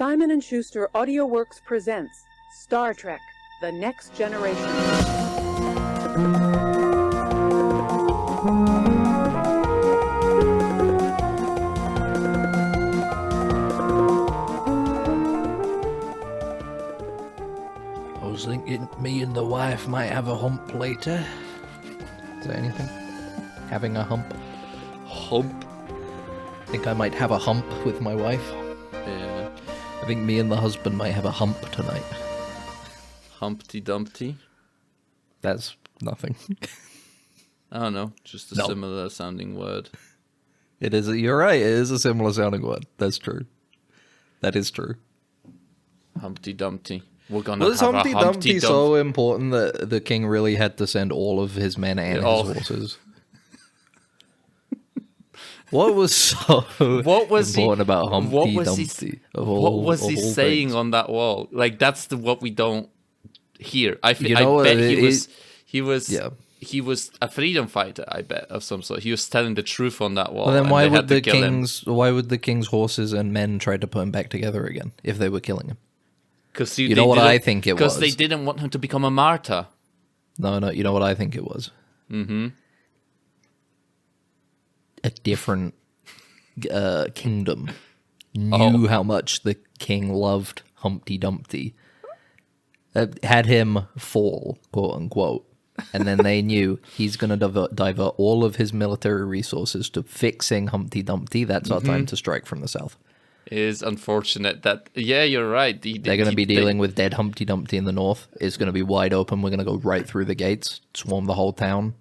Simon & Schuster AudioWorks presents Star Trek: The Next Generation. I was thinking me and the wife might have a hump later. Is that anything? Having a hump? Hump? Think I might have a hump with my wife. Yeah. I think me and the husband might have a hump tonight. Humpty Dumpty? That's nothing. I don't know, just a similar sounding word. It is, you're right, it is a similar sounding word. That's true. That is true. Humpty Dumpty. We're gonna Was have Humpty a Humpty Dumpty so important that the king really had to send all of his men and his horses? What was so important about Humpty Dumpty? What was he saying on that wall? Like, that's what we don't hear. I bet he was a freedom fighter. I bet, of some sort. He was telling the truth on that wall. Well, then why would the king's horses and men try to put him back together again if they were killing him? Because you know what I think it was? Because they didn't want him to become a martyr. No, you know what I think it was? Mm-hmm. A different kingdom knew how much the king loved Humpty Dumpty, had him fall, quote unquote, and then they knew he's going to divert all of his military resources to fixing Humpty Dumpty. That's our time to strike from the south. It is unfortunate that, yeah, you're right. They're going to be dealing with dead Humpty Dumpty in the north. It's going to be wide open. We're going to go right through the gates, swarm the whole town.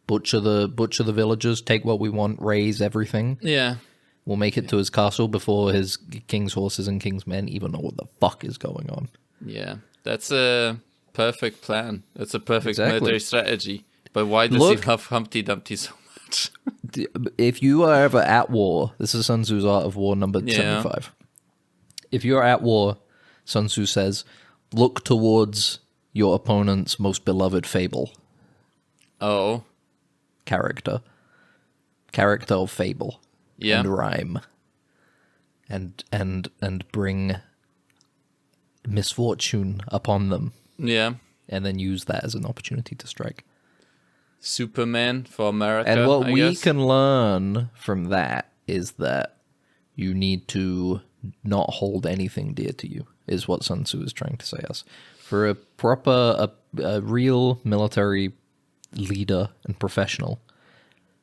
Butcher the villagers, take what we want, raise everything. Yeah. We'll make it to his castle before his king's horses and king's men even know what the fuck is going on. Yeah, that's a perfect plan. That's a perfect military strategy. But why does he love Humpty Dumpty so much? If you are ever at war, this is Sun Tzu's Art of War number 75. If you're at war, Sun Tzu says, look towards your opponent's most beloved fable. Oh. Character of fable, and rhyme, and bring misfortune upon them. Yeah, and then use that as an opportunity to strike. Superman for America. And what we can learn from that is that you need to not hold anything dear to you. Is what Sun Tzu is trying to say us. For a proper, a real military leader and professional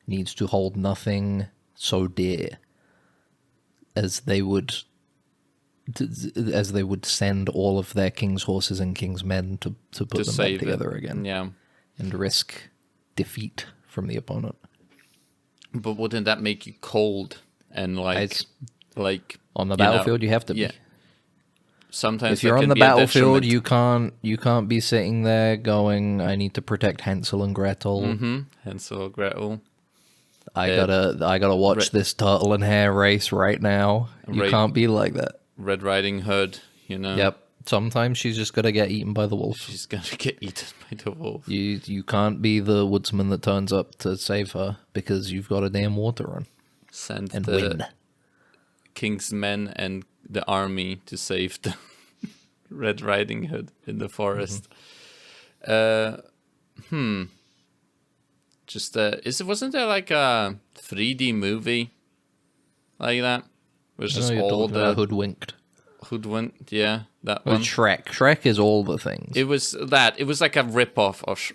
needs to hold nothing so dear as they would send all of their king's horses and king's men to put them back together again, and risk defeat from the opponent. But wouldn't that make you cold and like on the battlefield? You have to be. Sometimes if you're on the battlefield, you can't be sitting there going, I need to protect Hansel and Gretel. Mm-hmm. Hansel and Gretel. I gotta watch this turtle and hare race right now. You can't be like that. Red Riding Hood, you know. Yep. Sometimes she's just gonna get eaten by the wolf. She's gonna get eaten by the wolf. You can't be the woodsman that turns up to save her because you've got a damn war to run. Send and the win. King's men and the army to save the Red Riding Hood in the forest. Just wasn't there like a 3D movie like that? It was just all the Hoodwinked, yeah, that one. Shrek is all the things. It was that. It was like a rip-off of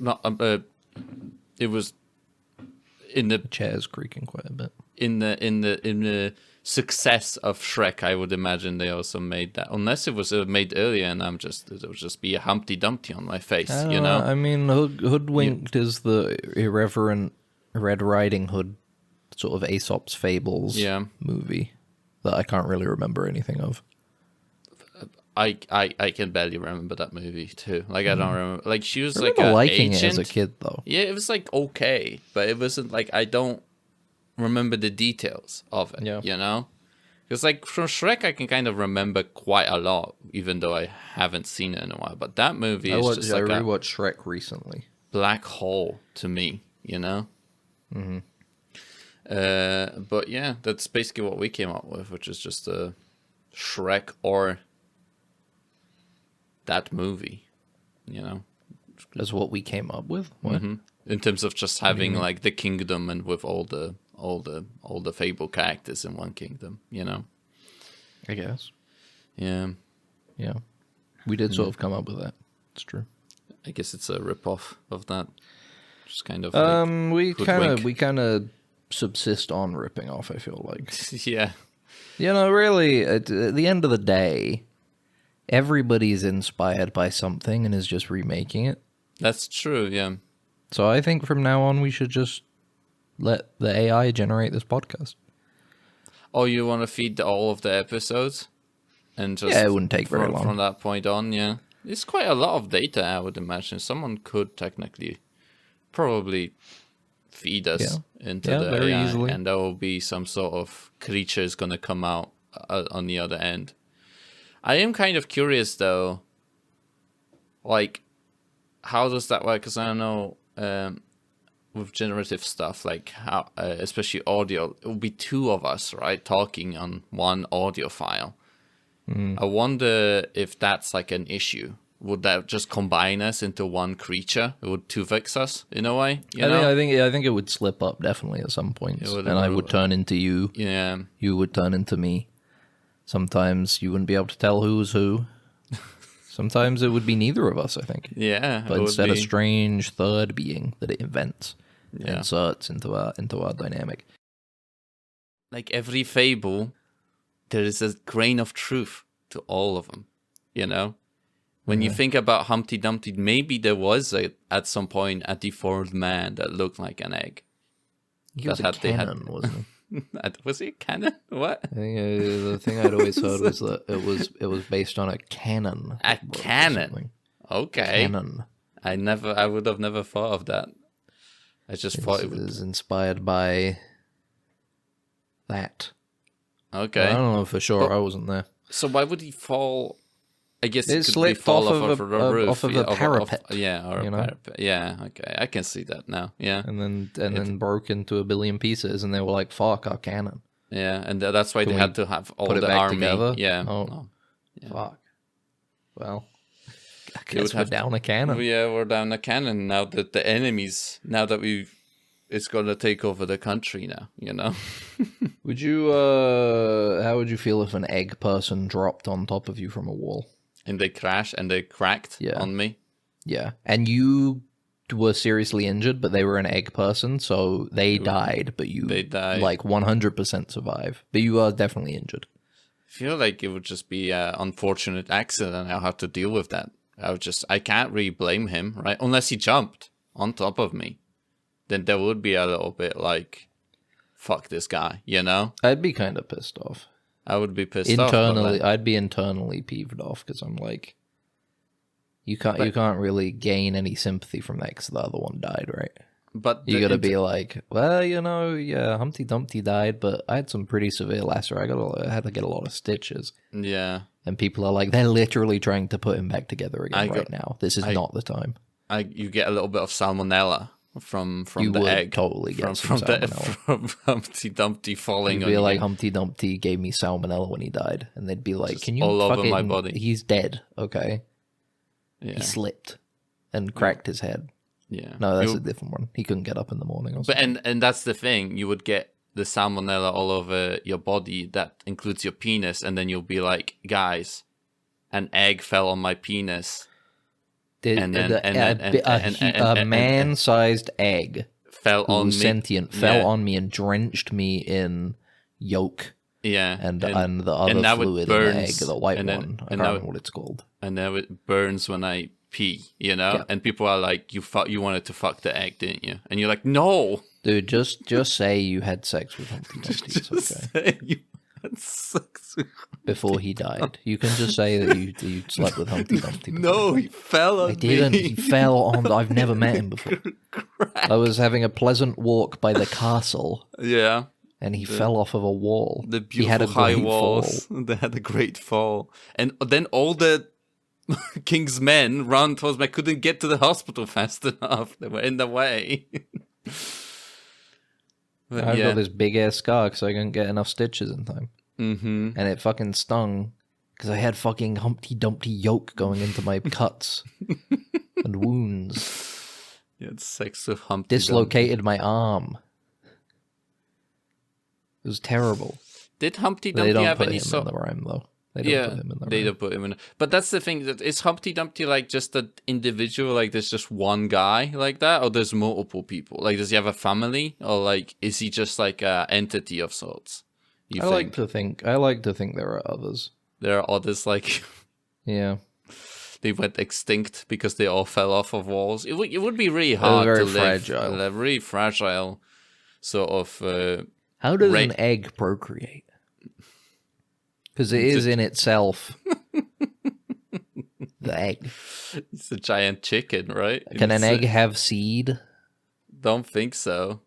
it was in the chairs creaking quite a bit. In the success of Shrek, I would imagine they also made that. Unless it was made earlier, and it would just be a Humpty Dumpty on my face, you know. I mean, Hoodwinked is the irreverent Red Riding Hood sort of Aesop's Fables movie that I can't really remember anything of. I can barely remember that movie too. Like I don't remember. Like she was like liking agent. It as a kid though. Yeah, it was like okay, but it wasn't like I don't remember the details of it. You know, because like from Shrek, I can kind of remember quite a lot, even though I haven't seen it in a while. But that movie is just like I rewatched Shrek recently. Black hole to me, you know. Mm-hmm. But yeah, that's basically what we came up with, which is just a Shrek or that movie, you know. That's what we came up with. What? In terms of just having like the kingdom and with all the Fable characters in one kingdom, you know. I guess. Yeah. Yeah. We did sort of come up with that. It's true. I guess it's a rip-off of that. Just kind of we kind of subsist on ripping off, I feel like. yeah. You know, really, at the end of the day, everybody's inspired by something and is just remaking it. That's true, yeah. So I think from now on we should just let the AI generate this podcast. Oh, you want to feed all of the episodes? And just it wouldn't take very long. From that point on, yeah. It's quite a lot of data, I would imagine. Someone could technically probably feed us into the very AI, easily. and there will be some sort of creatures going to come out on the other end. I am kind of curious, though, like, how does that work? Because I don't know, with generative stuff, like how, especially audio, it will be two of us, right, talking on one audio file. I wonder if that's like an issue. Would that just combine us into one creature? It would 2-fix us in a way. I think it would slip up definitely at some points, and I would turn into you. Yeah, you would turn into me. Sometimes you wouldn't be able to tell who's who. Sometimes it would be neither of us, I think. Yeah, but instead a strange third being that it invents, inserts into our dynamic. Like every fable, there is a grain of truth to all of them, you know? When you think about Humpty Dumpty, maybe there was at some point a deformed man that looked like an egg. He was a cannon, wasn't he? Was he a cannon? What? I think the thing I'd always heard was that it was based on a cannon. A cannon? Okay. Cannon. I would have never thought of that. I just thought it was inspired by that. Okay. I don't know for sure. I wasn't there. So why would he fall? I guess it slipped fall off of a roof, off of a parapet. Or a parapet. Yeah, okay, I can see that now. Yeah, and then broke into a billion pieces, and they were like, "Fuck our cannon." Yeah, and that's why they had to have all the army together. Yeah. Oh, yeah. Fuck. Well, I guess we're down a cannon. Yeah, we're down a cannon now that the enemies. Now that it's gonna take over the country now. You know. Would you? How would you feel if an egg person dropped on top of you from a wall? And they crashed and they cracked on me. Yeah. And you were seriously injured, but they were an egg person, so they died, but you like 100% survive. But you are definitely injured. I feel like it would just be an unfortunate accident. I'll have to deal with that. I can't really blame him, right? Unless he jumped on top of me. Then there would be a little bit like, fuck this guy, you know? I'd be kind of pissed off. I would be pissed internally. I'd be internally peeved off because I'm like, you can't really gain any sympathy from that because the other one died, right? But you gotta be like, well, you know, yeah, Humpty Dumpty died, but I had some pretty severe laceration. I had to get a lot of stitches. Yeah, and people are like, they're literally trying to put him back together again right now. This is not the time. You get a little bit of salmonella. From you the would egg, totally get from Humpty Dumpty falling. It'd be like Humpty Dumpty gave me salmonella when he died, and they'd be like, "Can you all over my body? He's dead." Okay, yeah. He slipped and cracked his head. Yeah, no, that's a different one. He couldn't get up in the morning. Or something. And that's the thing. You would get the salmonella all over your body. That includes your penis, and then you'll be like, "Guys, an egg fell on my penis." A man-sized egg fell on me. Sentient fell on me and drenched me in yolk. Yeah, and the other fluid in the egg, the white one. I can't remember what it's called. And now it burns when I pee. You know, and people are like, "You wanted to fuck the egg, didn't you?" And you're like, "No, dude, just say you had sex with Humpty Dumpty. It's okay." Before he died, you can just say that you slept with Humpty Dumpty. No, he fell on me. I didn't. He fell on. I've never met him before. I was having a pleasant walk by the castle. Yeah, and he fell off of a wall. The beautiful high walls. They had a great fall, and then all the king's men ran towards me. I couldn't get to the hospital fast enough. They were in the way. I've got this big ass scar because I couldn't get enough stitches in time. Mm-hmm. And it fucking stung because I had fucking Humpty Dumpty yolk going into my cuts and wounds. You had sex with Humpty Dislocated my arm. It was terrible. Did Humpty They Dumpty don't have put any him sort? in the rhyme though. They don't put him in the They rhyme. don't put him in. But that's the thing. That is Humpty Dumpty like just an individual? Like there's just one guy like that, or there's multiple people? Like does he have a family, or like is he just like an entity of sorts? I like to think there are others. There are others like Yeah. they went extinct because they all fell off of walls. It would be really hard very to live. fragile. A really fragile sort of. How does an egg procreate? Because it is in itself the egg. It's a giant chicken, right? Can an egg have seed? Don't think so.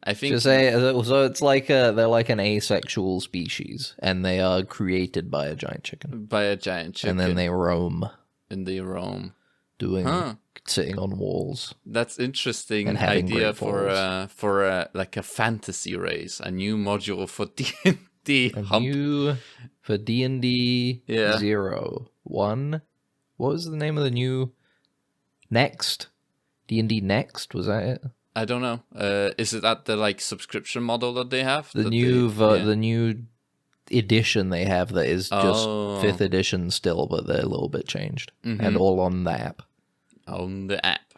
I think Just say so. It's like they're like an asexual species, and they are created by a giant chicken, by a giant chicken, and then they roam, sitting on walls. That's interesting and having idea great balls. for like a fantasy race, a new module for D&D. For D&D 0-1. What was the name of the new Next? D&D Next, was that it? I don't know. Is it at the like subscription model that they have? The new edition they have that is just 5th edition still, but they're a little bit changed. And all on the app. On the app.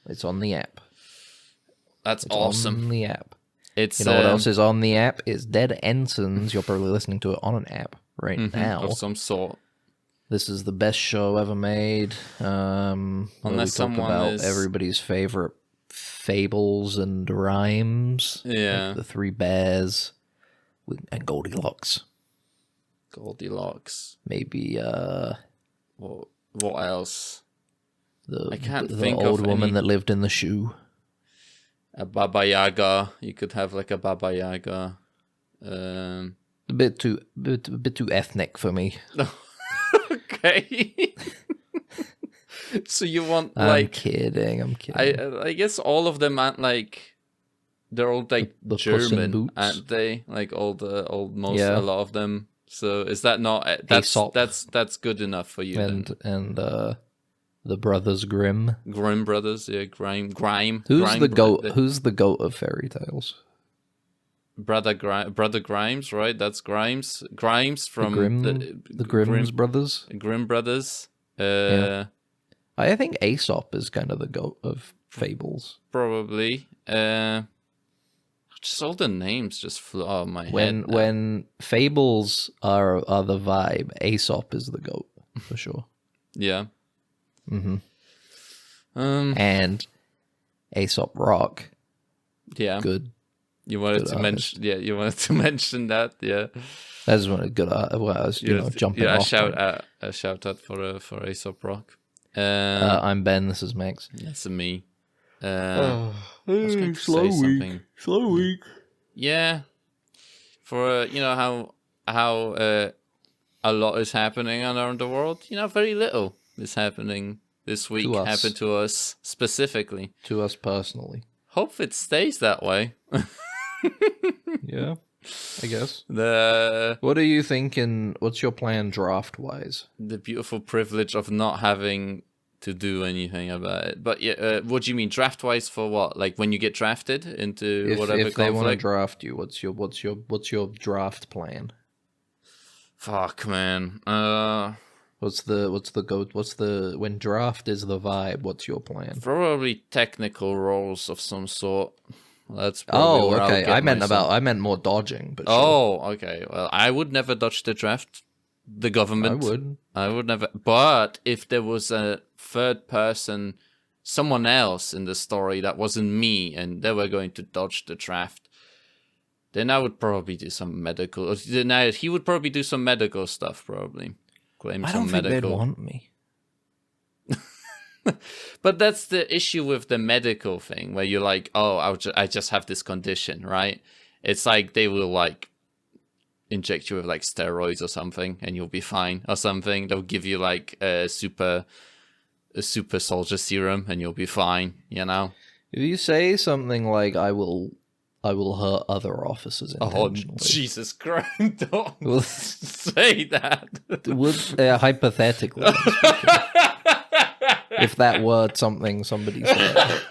It's on the app. It's awesome. On the app. It's you know what else is on the app? It's Dead Ensigns. You're probably listening to it on an app right now. Of some sort. This is the best show ever made. Unless someone about is everybody's favorite fables and rhymes. Yeah. Like the Three Bears and Goldilocks. Maybe what else? I can't the think old of woman any. that lived in the shoe. A Baba Yaga. You could have like a Baba Yaga. A bit too ethnic for me. Okay. So you want I'm like kidding. I guess all of them aren't like they're all like the Puss in German, Boots. aren't they? Like a lot of them. So is that not Aesop. that's good enough for you? And the Brothers Grimm. Grimm brothers, yeah, Grime. Who's the goat? Who's the goat of fairy tales? Brother Grimes, right? That's Grimes. Grimes from the Grimm's brothers. Grimm brothers. I think Aesop is kind of the goat of fables. Probably. Just all the names just flew out of my head. When fables are the vibe, Aesop is the goat for sure. Yeah. Mm-hmm. And Aesop Rock. Yeah. Good. You wanted to mention. Yeah, you wanted to mention that. Yeah. That's one good. Well, I was jumping off. A shout out for Aesop Rock. I'm Ben. This is Max. That's me. Slow week. Yeah. For how a lot is happening around the world. Very little is happening this week. Happened to us specifically. To us personally. Hope it stays that way. Yeah, I guess. What are you thinking? What's your plan draft-wise? The beautiful privilege of not having to do anything about it. But yeah, what do you mean draft-wise for what? Like when you get drafted into whatever conflict? If they want to draft you, what's your draft plan? Fuck, man. When draft is the vibe, what's your plan? Probably technical roles of some sort. That's probably okay. I meant more dodging, but okay. Well, I would never dodge the draft. The government. I would never. But if there was a third person, someone else in the story that wasn't me, and they were going to dodge the draft, then I would probably do some medical. He would probably do some medical stuff, probably. I don't think they'd want me. But that's the issue with the medical thing, where you're like, oh, I just have this condition, right? It's like they will like inject you with like steroids or something, and you'll be fine, or something. They'll give you like a super soldier serum, and you'll be fine. If you say something like, I will I will hurt other officers intentionally. Oh, Jesus Christ, don't say that. Hypothetically, I'm speaking. If that were something somebody said,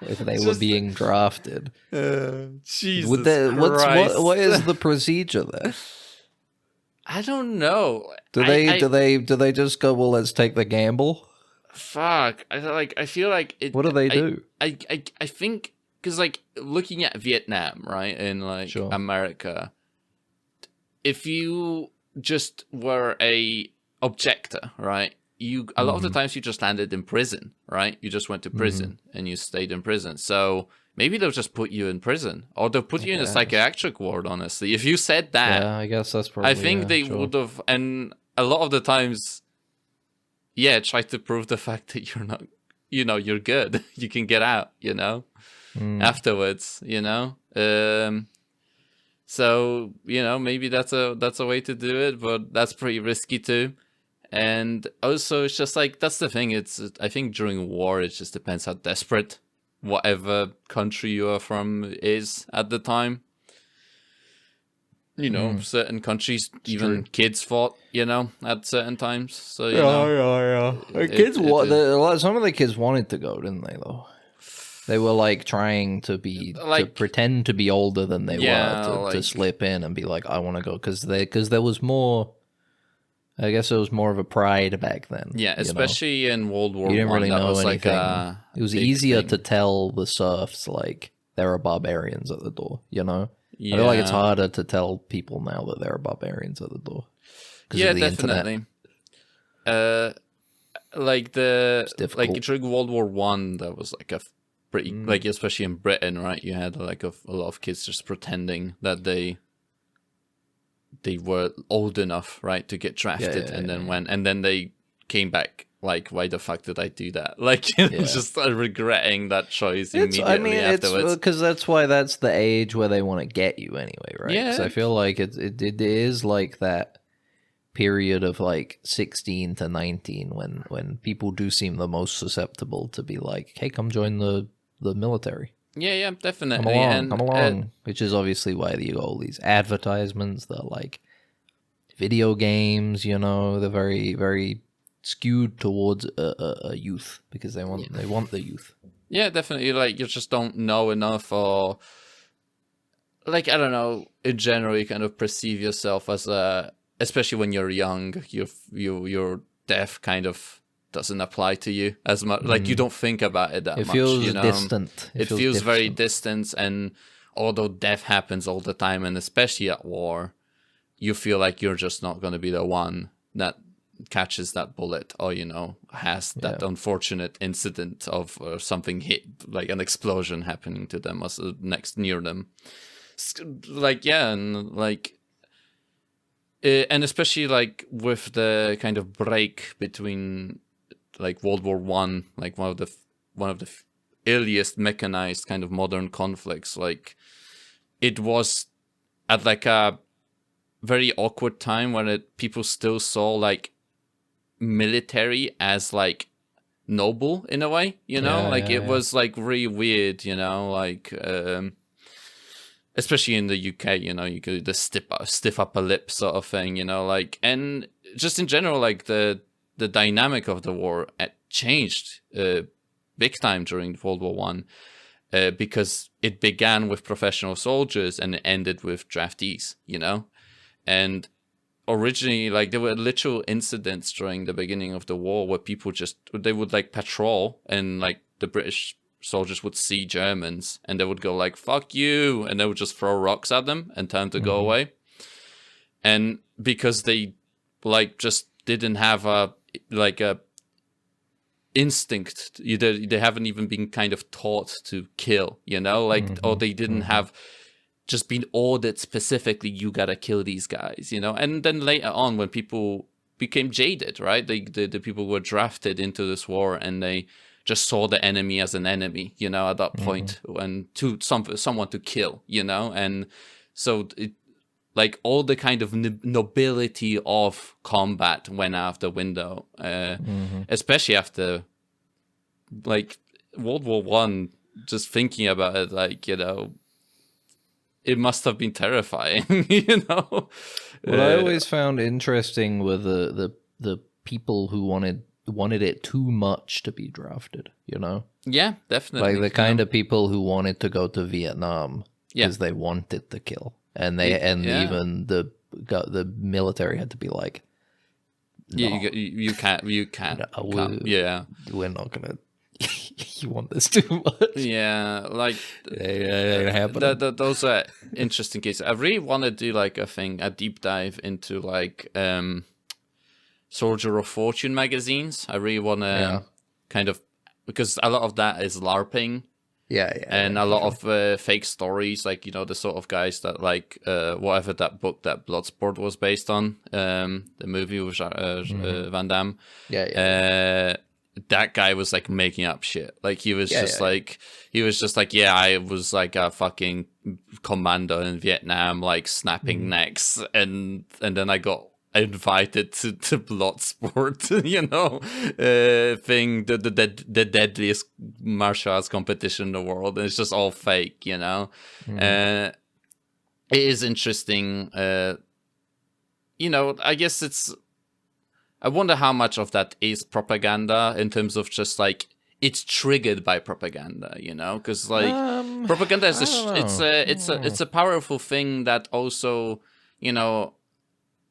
if they were being drafted, Jesus Christ. What is the procedure there? I don't know. Do they just go, well, let's take the gamble? Fuck. I feel like it. What do they do? I think because like looking at Vietnam, right, and like America, if you just were a objector, right, you a lot of the times you just landed in prison, right? You just went to prison and you stayed in prison. So maybe they'll just put you in prison, or they'll put you in a psychiatric ward. Honestly, if you said that, yeah, I guess that's probably. I think they would have, and a lot of the times, try to prove the fact that you're not, you're good. You can get out, afterwards, So maybe that's a way to do it, but that's pretty risky too. And also, it's just like that's the thing. I think during war, it just depends how desperate whatever country you are from is at the time. Certain countries, even kids fought, at certain times. So some of the kids wanted to go, didn't they? Though they were like trying to to pretend to be older than they were to slip in and be like, I want to go because there was more. I guess it was more of a pride back then. Yeah, especially in World War I. You didn't really know anything. Like it was easier to tell the serfs like there are barbarians at the door. I feel like it's harder to tell people now that there are barbarians at the door. Yeah, definitely. Like during World War I, that was like a pretty like especially in Britain, right? You had like a lot of kids just pretending that they were old enough, right, to get drafted, and then they came back like, why the fuck did I do that? Like, just regretting that choice immediately afterwards. Because that's why that's the age where they want to get you anyway, right? Yeah. So I feel like it is like that period of like 16 to 19 when people do seem the most susceptible to be like, hey, come join the military. Yeah, definitely. Come along. Which is obviously why you got all these advertisements that are like video games, they're very, very skewed towards a youth because they want the youth. Yeah, definitely. Like you just don't know enough, or like I don't know. In general, you kind of perceive yourself as especially when you're young, your death kind of doesn't apply to you as much. Like you don't think about it that much. It feels distant. It feels very distant, and although death happens all the time, and especially at war, you feel like you're just not going to be the one that catches that bullet, or has that unfortunate incident of something hit, like an explosion happening to them or next near them. And especially like with the kind of break between like World War I, like one of the earliest mechanized kind of modern conflicts, like it was at like a very awkward time when people still saw like military as like noble in a way, it was like really weird, like especially in the UK, you could just stiff upper lip sort of thing, and just in general, like the dynamic of the war changed big time during World War I, because it began with professional soldiers and it ended with draftees, and originally, like there were literal incidents during the beginning of the war where people they would like patrol, and like the British soldiers would see Germans and they would go like, fuck you, and they would just throw rocks at them and tell them to go away. And because they like just didn't have a instinct, they haven't even been kind of taught to kill, or they didn't have just been ordered specifically, you gotta kill these guys, and then later on when people became jaded, right, the people were drafted into this war and they just saw the enemy as an enemy, at that point, and to someone to kill, and so it, like all the kind of nobility of combat went out the window, especially after like World War I. just thinking about it, like, it must have been terrifying, you know. What I always found interesting were the people who wanted it too much to be drafted, you know? Yeah, definitely. Like the kind of people who wanted to go to Vietnam because they wanted to kill. And even the military had to be like, no, you can't. no, Yeah, we're not gonna. You want this too much? Yeah, like it ain't happening. those are interesting cases. I really want to do like a deep dive into like Soldier of Fortune magazines. I really want to kind of, because a lot of that is LARPing. And a lot of fake stories, like, the sort of guys that like whatever that book that Bloodsport was based on, the movie with Van Damme. That guy was like making up shit. Like he was just like, I was like a fucking commando in Vietnam, like snapping necks, and then I got invited to Bloodsport, thing, the deadliest martial arts competition in the world, and it's just all fake, It is interesting, I guess I wonder how much of that is propaganda in terms of just like it's triggered by propaganda, because like propaganda is it's a powerful thing that also,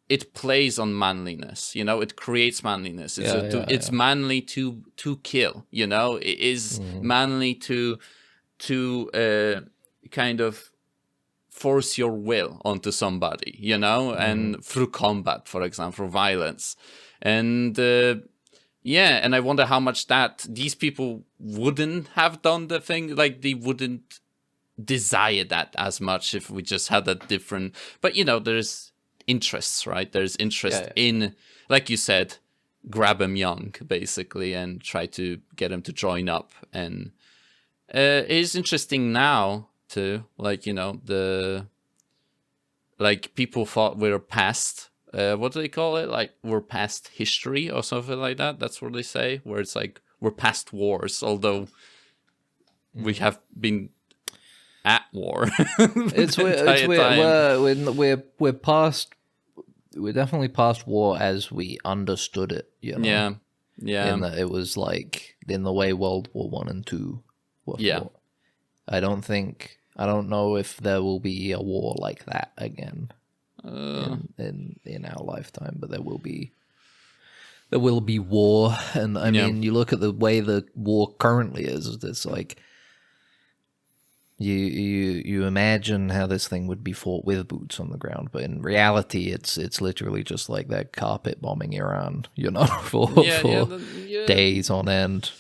it plays on manliness, it creates manliness. It's manly to kill, it is manly to kind of force your will onto somebody, and through combat, for example, violence. And and I wonder how much that these people wouldn't have done the thing, like they wouldn't desire that as much if we just had a different, but there's interests, right? There's interest in, like you said, grab them young, basically, and try to get them to join up. And it is interesting now too, like, people thought we were past, what do they call it? Like, we're past history or something like that. That's what they say, where it's like, we're past wars, although we have been at war. It's weird. We're past. We're definitely past war as we understood it. Yeah. In that it was like in the way World War One and Two were fought. I don't know if there will be a war like that again in our lifetime, but there will be war. And I mean, you look at the way the war currently is. It's like. You imagine how this thing would be fought with boots on the ground, but in reality, it's literally just like that carpet bombing Iran, for days on end,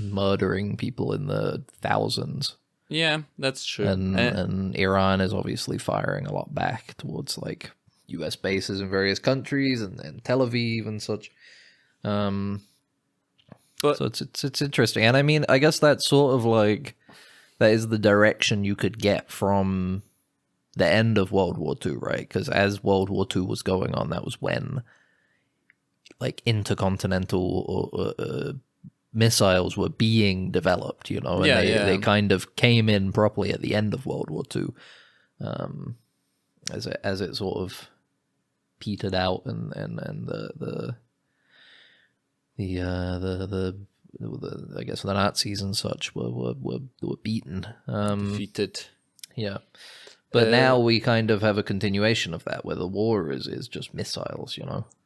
murdering people in the thousands. Yeah, that's true. And Iran is obviously firing a lot back towards like U.S. bases in various countries and Tel Aviv and such. But so it's interesting, and I mean, I guess that's sort of like. That is the direction you could get from the end of World War II, right? Because as World War II was going on, that was when, like, intercontinental missiles were being developed, and they kind of came in properly at the end of World War II, as it sort of petered out and the I guess the Nazis and such were beaten, defeated. Yeah, but now we kind of have a continuation of that, where the war is just missiles,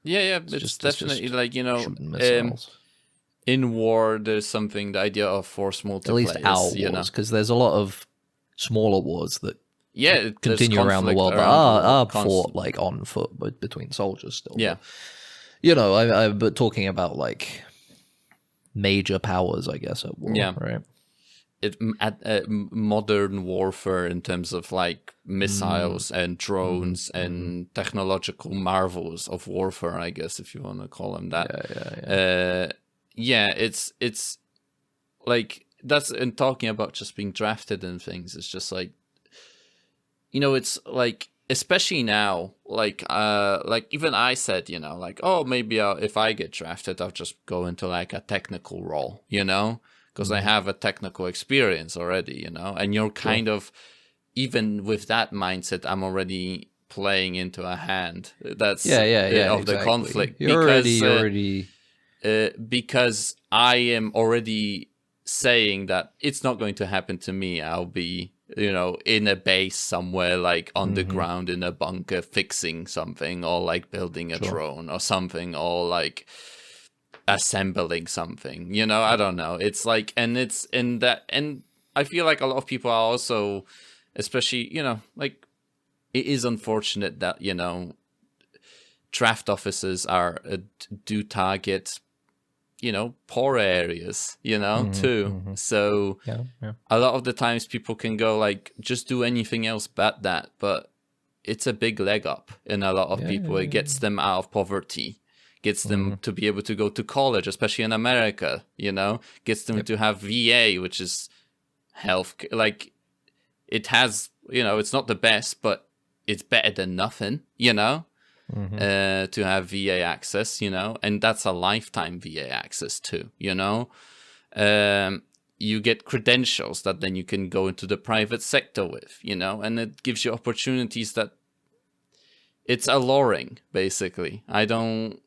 Yeah, it's definitely just like missiles. In war, there's something, the idea of force multipliers. At least our wars, because there's a lot of smaller wars that continue around the world that are fought like on foot, but between soldiers still. Yeah, but, but talking about like. Major powers, I guess, at war. Yeah, right. Modern warfare in terms of like missiles and drones and technological marvels of warfare, I guess, if you want to call them that. It's like that's in talking about just being drafted and things. It's just like, it's like. Especially now, like even I said, like, oh, maybe if I get drafted, I'll just go into like a technical role, because I have a technical experience already, you know, and you're kind of, even with that mindset, I'm already playing into a hand that's of the conflict. You're already because I am already saying that it's not going to happen to me. I'll be, you know, in a base somewhere, like on the ground in a bunker fixing something, or like building a drone or something, or like assembling something, you know. I don't know, it's like, and it's in that, and I feel like a lot of people are also, especially, you know, like, it is unfortunate that, you know, draft officers are do target, you know, poor areas, you know, too. So a lot of the times people can go like, just do anything else but that, but it's a big leg up in a lot of people. It gets them out of poverty, gets them to be able to go to college, especially in America, you know, gets them to have VA, which is health, like, it has, you know, it's not the best, but it's better than nothing, you know, to have VA access, you know, and that's a lifetime VA access too, you know. You get credentials that then you can go into the private sector with, you know, and it gives you opportunities that it's alluring, basically. I don't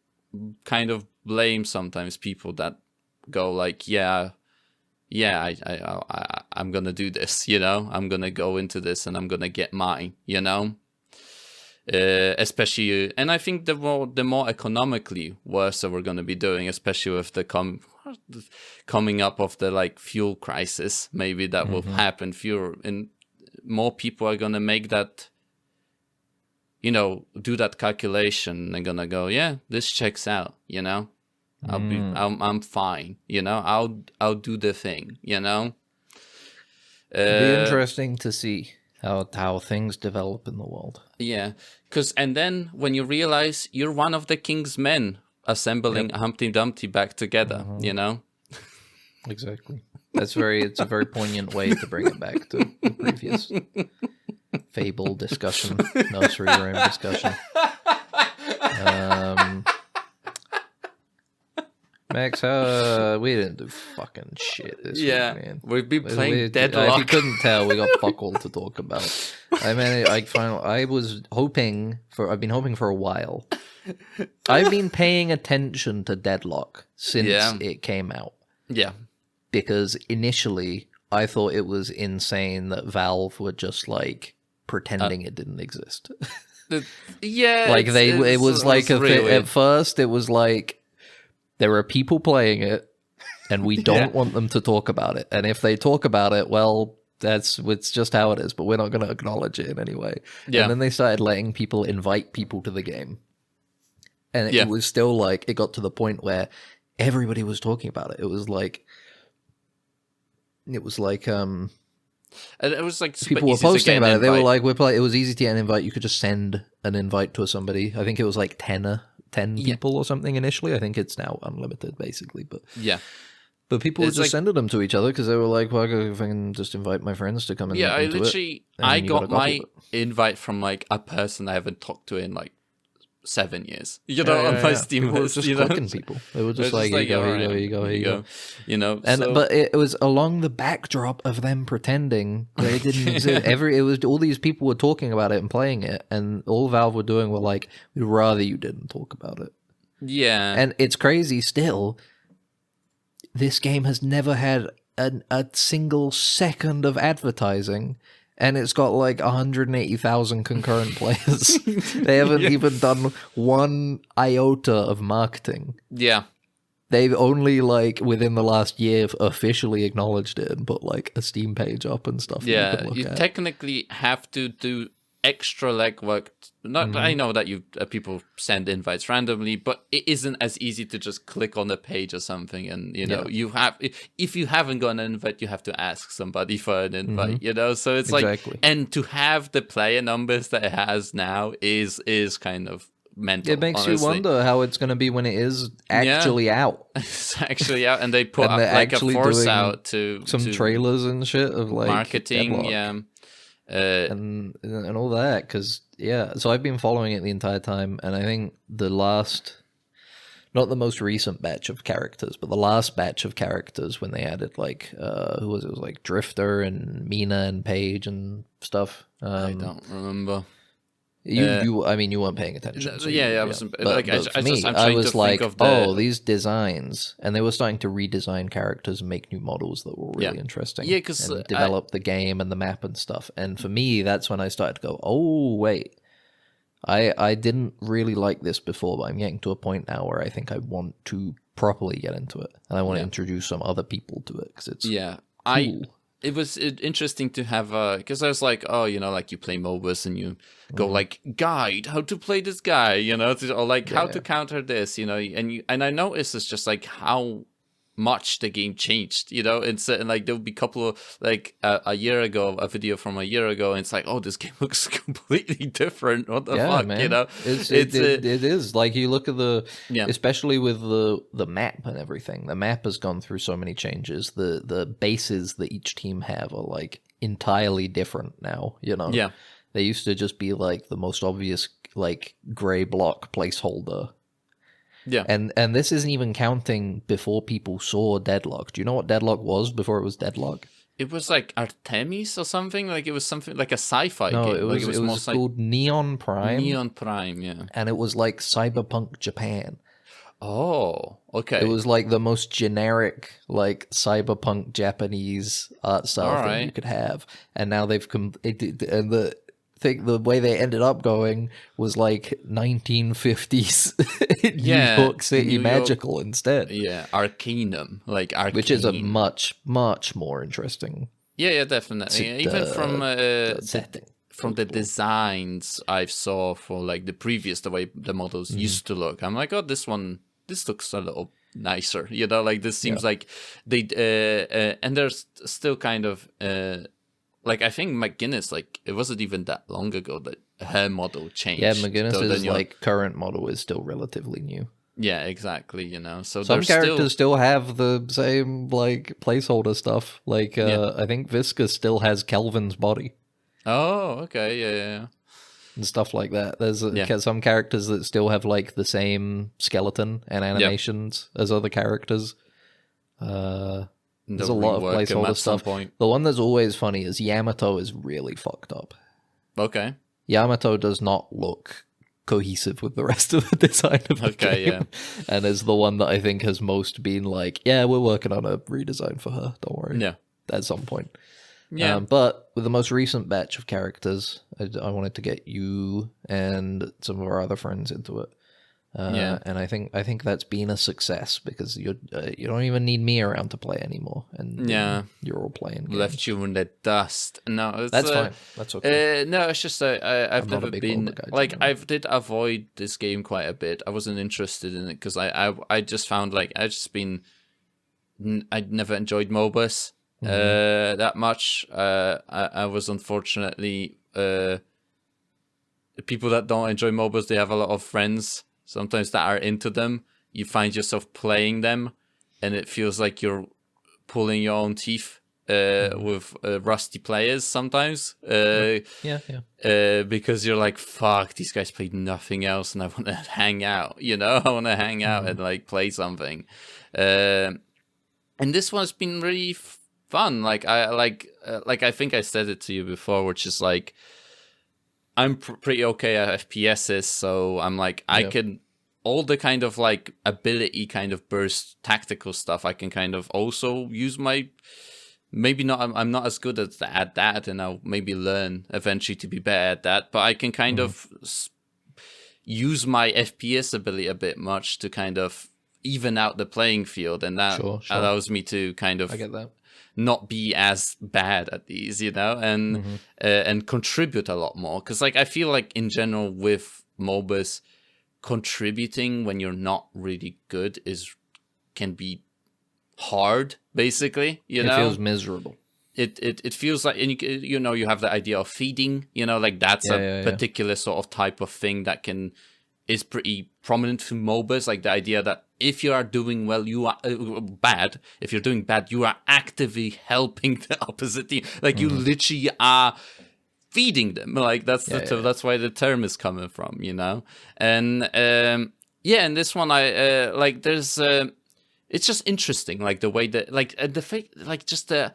kind of blame sometimes people that go like, I'm gonna do this, you know, I'm gonna go into this and I'm gonna get mine, you know. Especially, and I think the more economically worse we're going to be doing, especially with the coming up of the like fuel crisis, maybe that will happen. And more people are going to make that, you know, do that calculation. They're going to go, yeah, this checks out, you know. I'm fine, you know. I'll do the thing, you know. It'll be interesting to see how things develop in the world. Yeah, and then when you realize you're one of the king's men assembling Humpty Dumpty back together, you know? Exactly. It's a very poignant way to bring it back to the previous fable discussion, nursery rhyme discussion. Max, we didn't do fucking shit this week, man. We've been playing Dead-Shlock. If you couldn't tell, we got fuck all to talk about. I mean, I've been hoping for a while. I've been paying attention to Dead-Shlock since it came out. Yeah. Because initially, I thought it was insane that Valve were just, like, pretending it didn't exist. Like, it was like, really at first, it was like, there are people playing it, and we don't want them to talk about it. And if they talk about it, well, it's just how it is, but we're not going to acknowledge it in any way. Yeah. And then they started letting people invite people to the game. And it was still like, it got to the point where everybody was talking about it. It was like and it was like people were posting about it. They were like, it was easy to get an invite. You could just send an invite to somebody. I think it was like 10 people or something initially. I think it's now unlimited, basically. But but people were just sending them to each other because they were like, well, if I can just invite my friends to come and I got my invite from like a person I haven't talked to in like 7 years. You know, on my Steam people were just clicking people. They were just like, here you go. You know, but it was along the backdrop of them pretending they didn't exist. It was all these people were talking about it and playing it, and all Valve were doing were like, we'd rather you didn't talk about it. Yeah. And it's crazy still. This game has never had a single second of advertising. And it's got like 180,000 concurrent players. They haven't even done one iota of marketing. Yeah. They've only like within the last year officially acknowledged it and put like a Steam page up and stuff. Yeah, you technically have to do extra legwork. I know that people send invites randomly, but it isn't as easy to just click on the page or something. And you know, if you haven't got an invite, you have to ask somebody for an invite. You know, so it's like, and to have the player numbers that it has now is kind of mental. It makes you wonder how it's going to be when it is actually out. It's actually out, and they put up like a force out to trailers and shit of like marketing. Dead-Shlock. And all that, because so I've been following it the entire time, and I think the last not the most recent batch of characters, but the last batch of characters when they added like who was it? It was like Drifter and Mina and Paige and stuff. I don't remember. I mean, you weren't paying attention. So I wasn't. But, like, but for I'm me, trying I was to like, think of the, these designs, and they were starting to redesign characters and make new models that were really interesting. Yeah, because develop the game and the map and stuff. And for me, that's when I started to go, oh wait, I didn't really like this before, but I'm getting to a point now where I think I want to properly get into it, and I want to introduce some other people to it because it's cool. It was interesting to have because I was like, oh, like you play MOBAs and you go like guide how to play this guy, or like how to counter this, and I noticed it's just like how much the game changed, and like there would be a couple of like a video from a year ago, and it's like, oh, this game looks completely different. What the fuck, man. It is like you look at especially with the map and everything. The map has gone through so many changes. The bases that each team have are like entirely different now. They used to just be like the most obvious like gray block placeholder. Yeah, and this isn't even counting before people saw Dead-Shlock. Do you know what Dead-Shlock was before it was Dead-Shlock? It was like Artemis or something. Like it was something like a sci-fi game. No, it was called Neon Prime. Neon Prime, yeah. And it was like Cyberpunk Japan. Oh, okay. It was like the most generic, like Cyberpunk Japanese art style thing you could have. And now they've the way they ended up going was like 1950s New York City magical instead. Yeah, Arcanum, like Arcane. Which is a much, much more interesting. Yeah, definitely. Even from the designs I saw for like the way the models used to look, I'm like, oh, this looks a little nicer. Like this seems like they and there's still kind of. Like, I think McGuinness, like, it wasn't even that long ago that her model changed. Yeah, McGuinness's, like, current model is still relatively new. Yeah, exactly, So some characters still have the same, like, placeholder stuff. Like, I think Visca still has Kelvin's body. Oh, okay, yeah. And stuff like that. There's some characters that still have, like, the same skeleton and animations as other characters. There's a lot of placeholder stuff. The one that's always funny is Yamato is really fucked up. Okay. Yamato does not look cohesive with the rest of the design of the game. Yeah. And is the one that I think has most been like, yeah, we're working on a redesign for her. Don't worry. Yeah. At some point. Yeah. But with the most recent batch of characters, I wanted to get you and some of our other friends into it. And I think that's been a success because you don't even need me around to play anymore, and you're all playing games. Left you in the dust. No, that's fine. That's okay. No, it's just I've never been like I did avoid this game quite a bit. I wasn't interested in it because I just found like I'd never enjoyed MOBAs that much. I was unfortunately people that don't enjoy MOBAs. They have a lot of friends. Sometimes that are into them, you find yourself playing them, and it feels like you're pulling your own teeth with rusty players sometimes. Because you're like, fuck, these guys played nothing else, and I want to hang out. I want to hang out and like play something. And this one's been really fun. Like I think I said it to you before, which is like. I'm pretty okay at FPSs, so I'm like, I can, all the kind of like ability kind of burst tactical stuff, I can kind of also use my, maybe not, I'm not as good at that, and I'll maybe learn eventually to be better at that, but I can kind of use my FPS ability a bit much to kind of even out the playing field, and that allows me to kind of. I get that. Not be as bad at these, and contribute a lot more. Because, like, I feel like in general with MOBAs, contributing when you're not really good can be hard. Basically, it feels miserable. It feels like, and you have the idea of feeding. Like that's a particular sort of type of thing that is pretty prominent for MOBAs. Like the idea that if you are doing well, you are bad. If you're doing bad, you are actively helping the opposite team. Like you literally are feeding them. Like that's why the term is coming from, And Yeah, and this one I like. There's it's just interesting, like the way that the fake, like just the.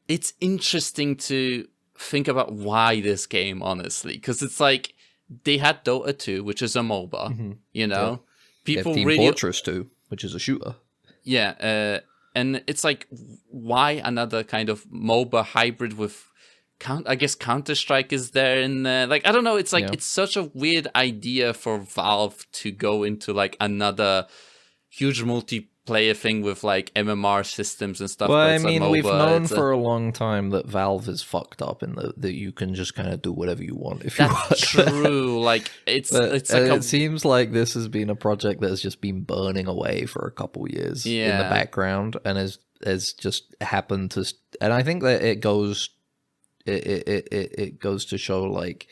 It's interesting to think about why this game, honestly, because it's like they had Dota 2, which is a MOBA, you know, Yeah. people Team really, Fortress 2, which is a shooter. yeah, and it's like why another kind of MOBA hybrid with. I guess Counter-Strike is there in there. Like, I don't know. It's like, it's such a weird idea for Valve to go into like another huge multiplayer thing with like MMR systems and stuff. Well, but I it's mean, a MOBA. we've known It's for a long time that Valve is fucked up in that you can just kind of do whatever you want if you want. That's true. Like, it's like it seems like this has been a project that has just been burning away for a couple years in the background and has just happened to. And I think that it goes to show like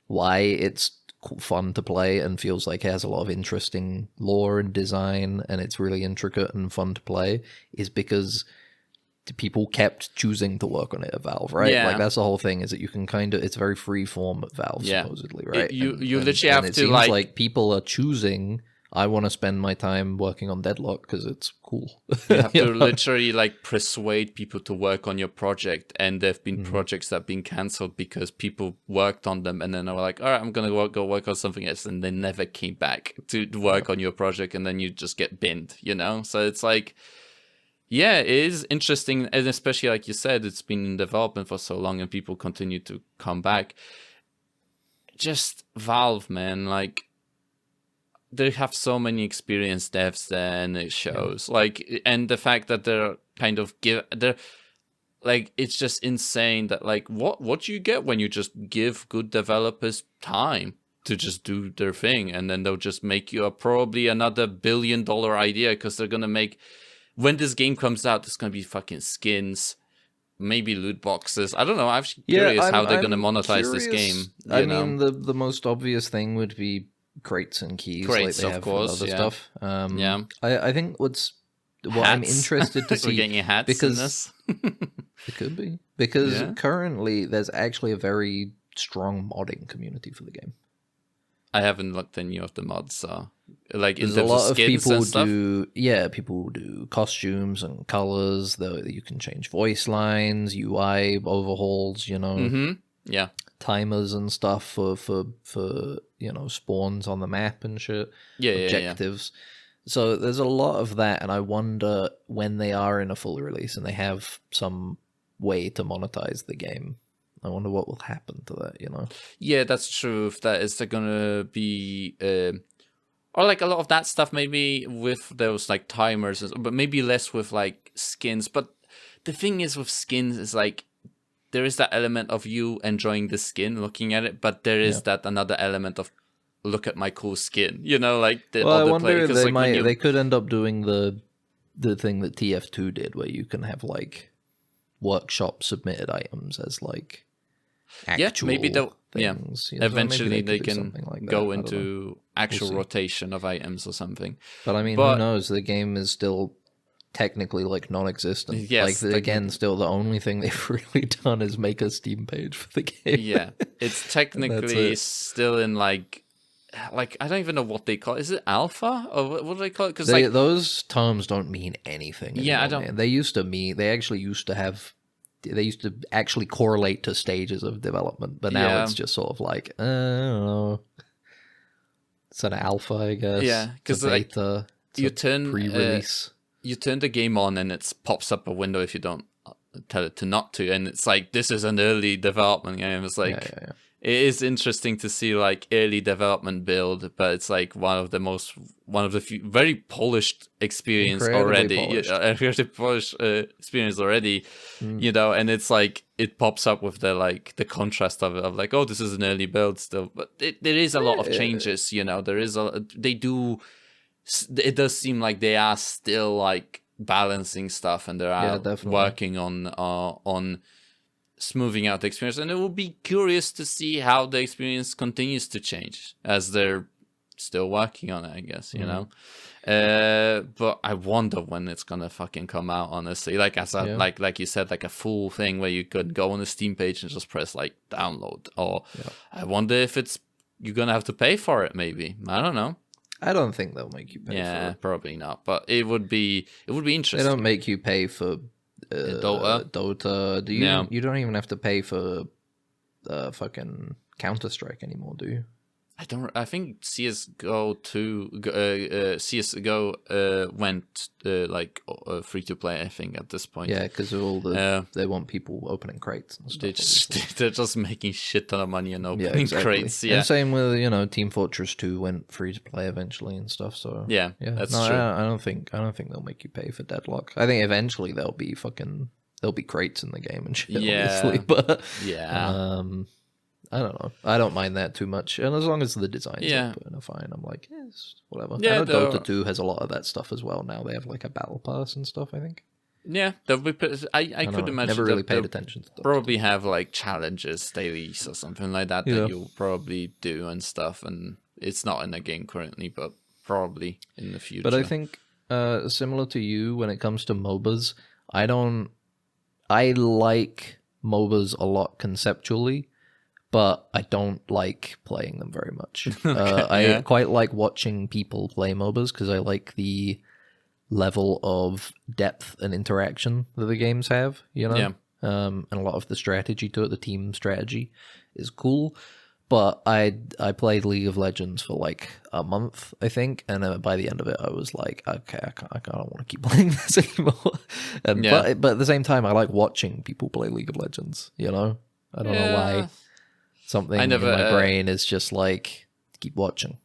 why it's fun to play and feels like it has a lot of interesting lore and design and it's really intricate and fun to play is because people kept choosing to work on it at Valve, right? Yeah. Like that's the whole thing is that you can kind of, it's very free form at Valve supposedly, right? You literally have it to seems like people are choosing, I want to spend my time working on Dead-Shlock because it's cool. you have to literally like persuade people to work on your project, and there've been projects that have been cancelled because people worked on them and then they were like, all right, I'm gonna go work on something else, and they never came back to work on your project, and then you just get binned, you know? So it's like, yeah, it is interesting, and especially like you said, it's been in development for so long and people continue to come back. Just Valve, man, like they have so many experienced devs there, and it shows. Like, and the fact that they're kind of they're like, it's just insane that like what do you get when you just give good developers time to just do their thing, and then they'll just make you probably another $1 billion idea, because they're gonna make, when this game comes out, there's gonna be fucking skins, maybe loot boxes. I don't know. I'm curious how they're gonna monetize this game. I mean, the most obvious thing would be crates and keys, like they have for other stuff. I think what I'm interested to see, we're getting hats because in this. It could be because currently there's actually a very strong modding community for the game. I haven't looked at any of the mods, so like in there's a terms lot of skins people and stuff. People do costumes and colors. Though you can change voice lines, UI overhauls, you know, timers and stuff for you know, spawns on the map and shit. Objectives. So there's a lot of that, and I wonder when they are in a full release and they have some way to monetize the game, I wonder what will happen to that, you know? Yeah, that's true. If that is gonna be, or like a lot of that stuff, maybe with those like timers, but maybe less with like skins. But the thing is with skins is like, there is that element of you enjoying the skin, looking at it, but there is that another element of, look at my cool skin, you know, like the well, other I wonder play, like they could end up doing the thing that TF2 did, where you can have like workshop submitted items as like actual maybe they'll things. You know, eventually they they can like go into actual rotation of items or something. But I mean, who knows? The game is still technically like non-existent. Yes, like again, still the only thing they've really done is make a Steam page for the game. Yeah, it's technically still in like I don't even know what they call it. Is it alpha or what do they call it? Because like those terms don't mean anything anymore, I don't. Man. They used to actually correlate to stages of development, but now it's just sort of like, I don't know. It's an alpha, I guess. Yeah, because like you turn pre-release. You turn the game on and it pops up a window if you don't tell it to not to, and it's like, this is an early development game. It's like it is interesting to see like early development build, but it's like one of the few very polished experience already. Incredibly polished experience already, you know, and it's like it pops up with the contrast of it, of like, oh, this is an early build still, but there is a lot of changes, you know. It does seem like they are still like balancing stuff, and they're working on smoothing out the experience, and it will be curious to see how the experience continues to change as they're still working on it, I guess, you know. But I wonder when it's gonna fucking come out, honestly. Like like you said, like a full thing where you could go on the Steam page and just press like download, or I wonder if you're gonna have to pay for it, maybe. I don't know. I don't think they'll make you pay for Yeah, it. probably not. But it would be interesting. They don't make you pay for Dota. Dota. Do you? No. You don't even have to pay for fucking Counter-Strike anymore, do you? I think CS:GO went free to play. I think at this point. Yeah, because of all they want people opening crates and stuff. They're just making shit ton of money and opening crates. Yeah, and same with Team Fortress 2 went free to play eventually and stuff. So yeah, that's true. I don't think they'll make you pay for Dead-Shlock. I think eventually there'll be crates in the game and shit. Yeah, obviously, but yeah. I don't know. I don't mind that too much, and as long as the designs Yeah. are fine, I'm like, yes, whatever. Yeah, I know Dota 2 has a lot of that stuff as well. Now they have like a battle pass and stuff. I think. Yeah, I could imagine. Never really they'll paid attention to Dota. Probably have like challenges, dailies, or something like that Yeah. that you'll probably do and stuff. And it's not in the game currently, but probably in the future. But I think similar to you, when it comes to MOBAs, I like MOBAs a lot conceptually, but I don't like playing them very much. I quite like watching people play MOBAs because I like the level of depth and interaction that the games have, Yeah. and a lot of the strategy to it, the team strategy is cool. But I played League of Legends for like a month, I think, and by the end of it, I was like, okay, I don't want to keep playing this anymore. And but at the same time, I like watching people play League of Legends. I don't know why. Something in my brain is just like keep watching.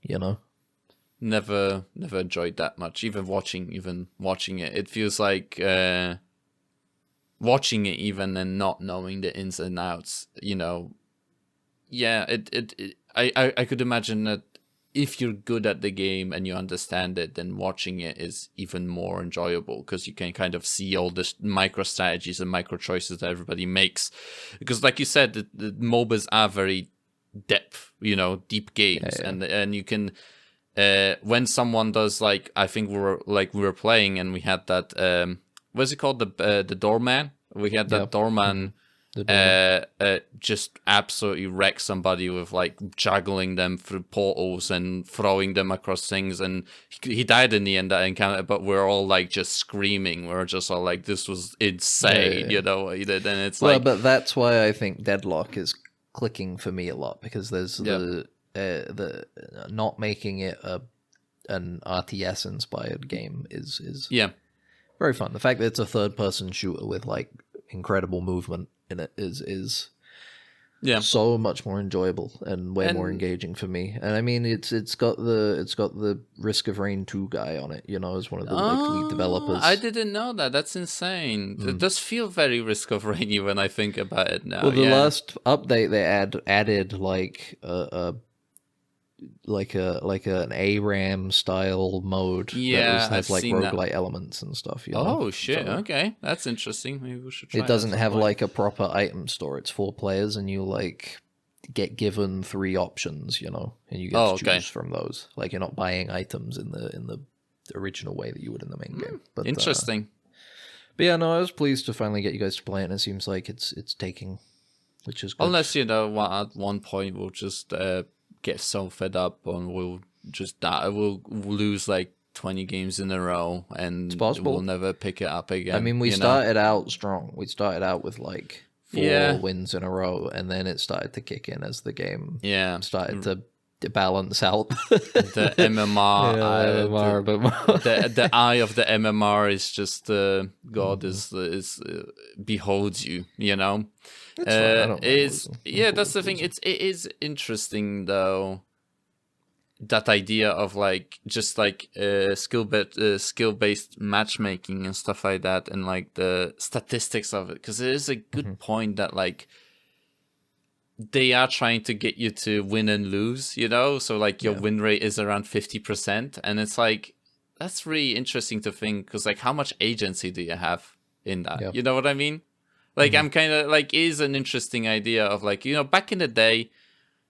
Never enjoyed that much. Even watching it, it feels like watching it even and not knowing the ins and outs. Yeah, I could imagine that if you're good at the game and you understand it, then watching it is even more enjoyable because you can kind of see all the micro strategies and micro choices that everybody makes. Because, like you said, the MOBAs are very deep games, and you can when someone does like I think we were playing and we had that what's it called, the doorman. We had that doorman. Just absolutely wreck somebody with like juggling them through portals and throwing them across things, and he died in the end that encounter. But we're all like just screaming. We're just all like, "This was insane," And it's but that's why I think Dead-Shlock is clicking for me a lot because there's the not making it an RTS inspired game is very fun. The fact that it's a third person shooter with like incredible movement in it is so much more enjoyable and way more engaging for me. And I mean, it's got the Risk of Rain 2 guy on it, as one of the lead developers. I didn't know that. That's insane. It does feel very Risk of Rain when I think about it now. Well, the last update they added an ARAM style mode. Yeah, that has like seen that. roguelite elements and stuff. Oh shit! So, okay, that's interesting. Maybe we should try. It doesn't have like a proper item store. It's 4 players, and you like get given 3 options, and you get to choose from those. Like you're not buying items in the original way that you would in the main game. But interesting. But yeah, no, I was pleased to finally get you guys to play it, and it seems like it's taking, which is good. Unless at one point we'll just get so fed up and we'll just die. We'll lose like 20 games in a row and we'll never pick it up again. I mean, we started out strong. We started out with like 4 wins in a row, and then it started to kick in as the game started to balance out. The MMR, the eye of the MMR is just God is beholds you. That's the thing. It is interesting though. That idea of like just like skill based matchmaking and stuff like that, and like the statistics of it, because it is a good point that like they are trying to get you to win and lose, so like your win rate is around 50%, and it's like that's really interesting to think, because like how much agency do you have in that? You know what I mean? Like I'm kind of like, is an interesting idea of like, back in the day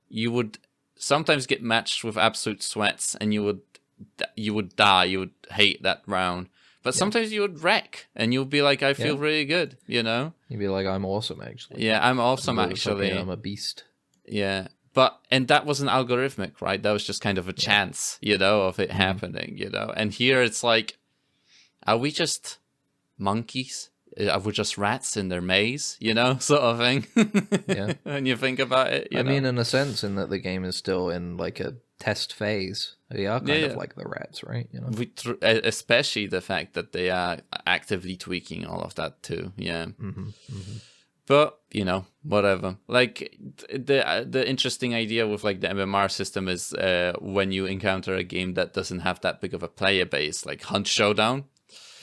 you would sometimes get matched with absolute sweats and you would die, you would hate that round, but sometimes you would wreck and you'll be like, I feel really good, You'd be like, I'm awesome actually. I'm awesome actually. I'm a beast. But and that wasn't algorithmic, right? That was just kind of a chance, of it happening, And here it's like, are we just monkeys? Are we just rats in their maze, sort of thing? Yeah. When you think about it, I mean, in a sense, in that the game is still in like a test phase. They are kind of like the rats, right? Especially the fact that they are actively tweaking all of that too. Yeah. But whatever. Like the interesting idea with like the MMR system is when you encounter a game that doesn't have that big of a player base, like Hunt Showdown.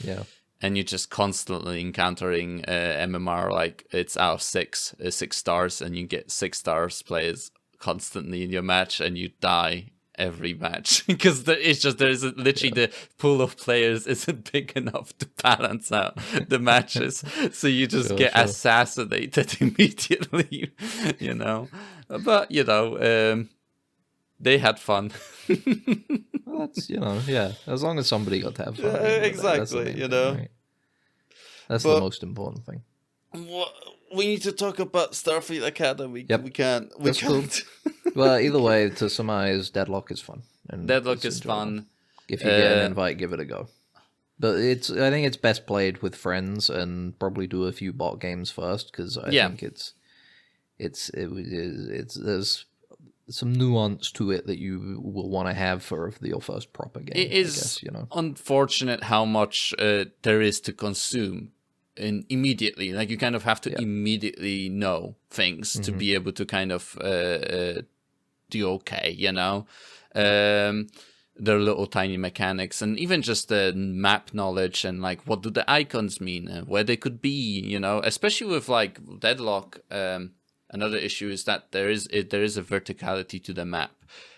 Yeah. And you're just constantly encountering MMR, like it's out of 6 stars, and you get 6 stars players constantly in your match, and you die every match because literally the pool of players isn't big enough to balance out the matches, so you just get assassinated immediately, But they had fun. Well, that's as long as somebody got to have fun. Exactly, right? That's the most important thing. We need to talk about Starfleet Academy. Yep. We can't. Cool. Well, either way, to surmise, Dead-Shlock is fun. And Dead-Shlock is fun. If you get an invite, give it a go. But I think it's best played with friends, and probably do a few bot games first, because I think there's some nuance to it that you will want to have for your first proper game. It is unfortunate how much there is to consume immediately. Like, you kind of have to immediately know things to be able to kind of do okay, Their little tiny mechanics, and even just the map knowledge, and like what do the icons mean, where they could be, especially with like Dead-Shlock. Another issue is that there is a verticality to the map.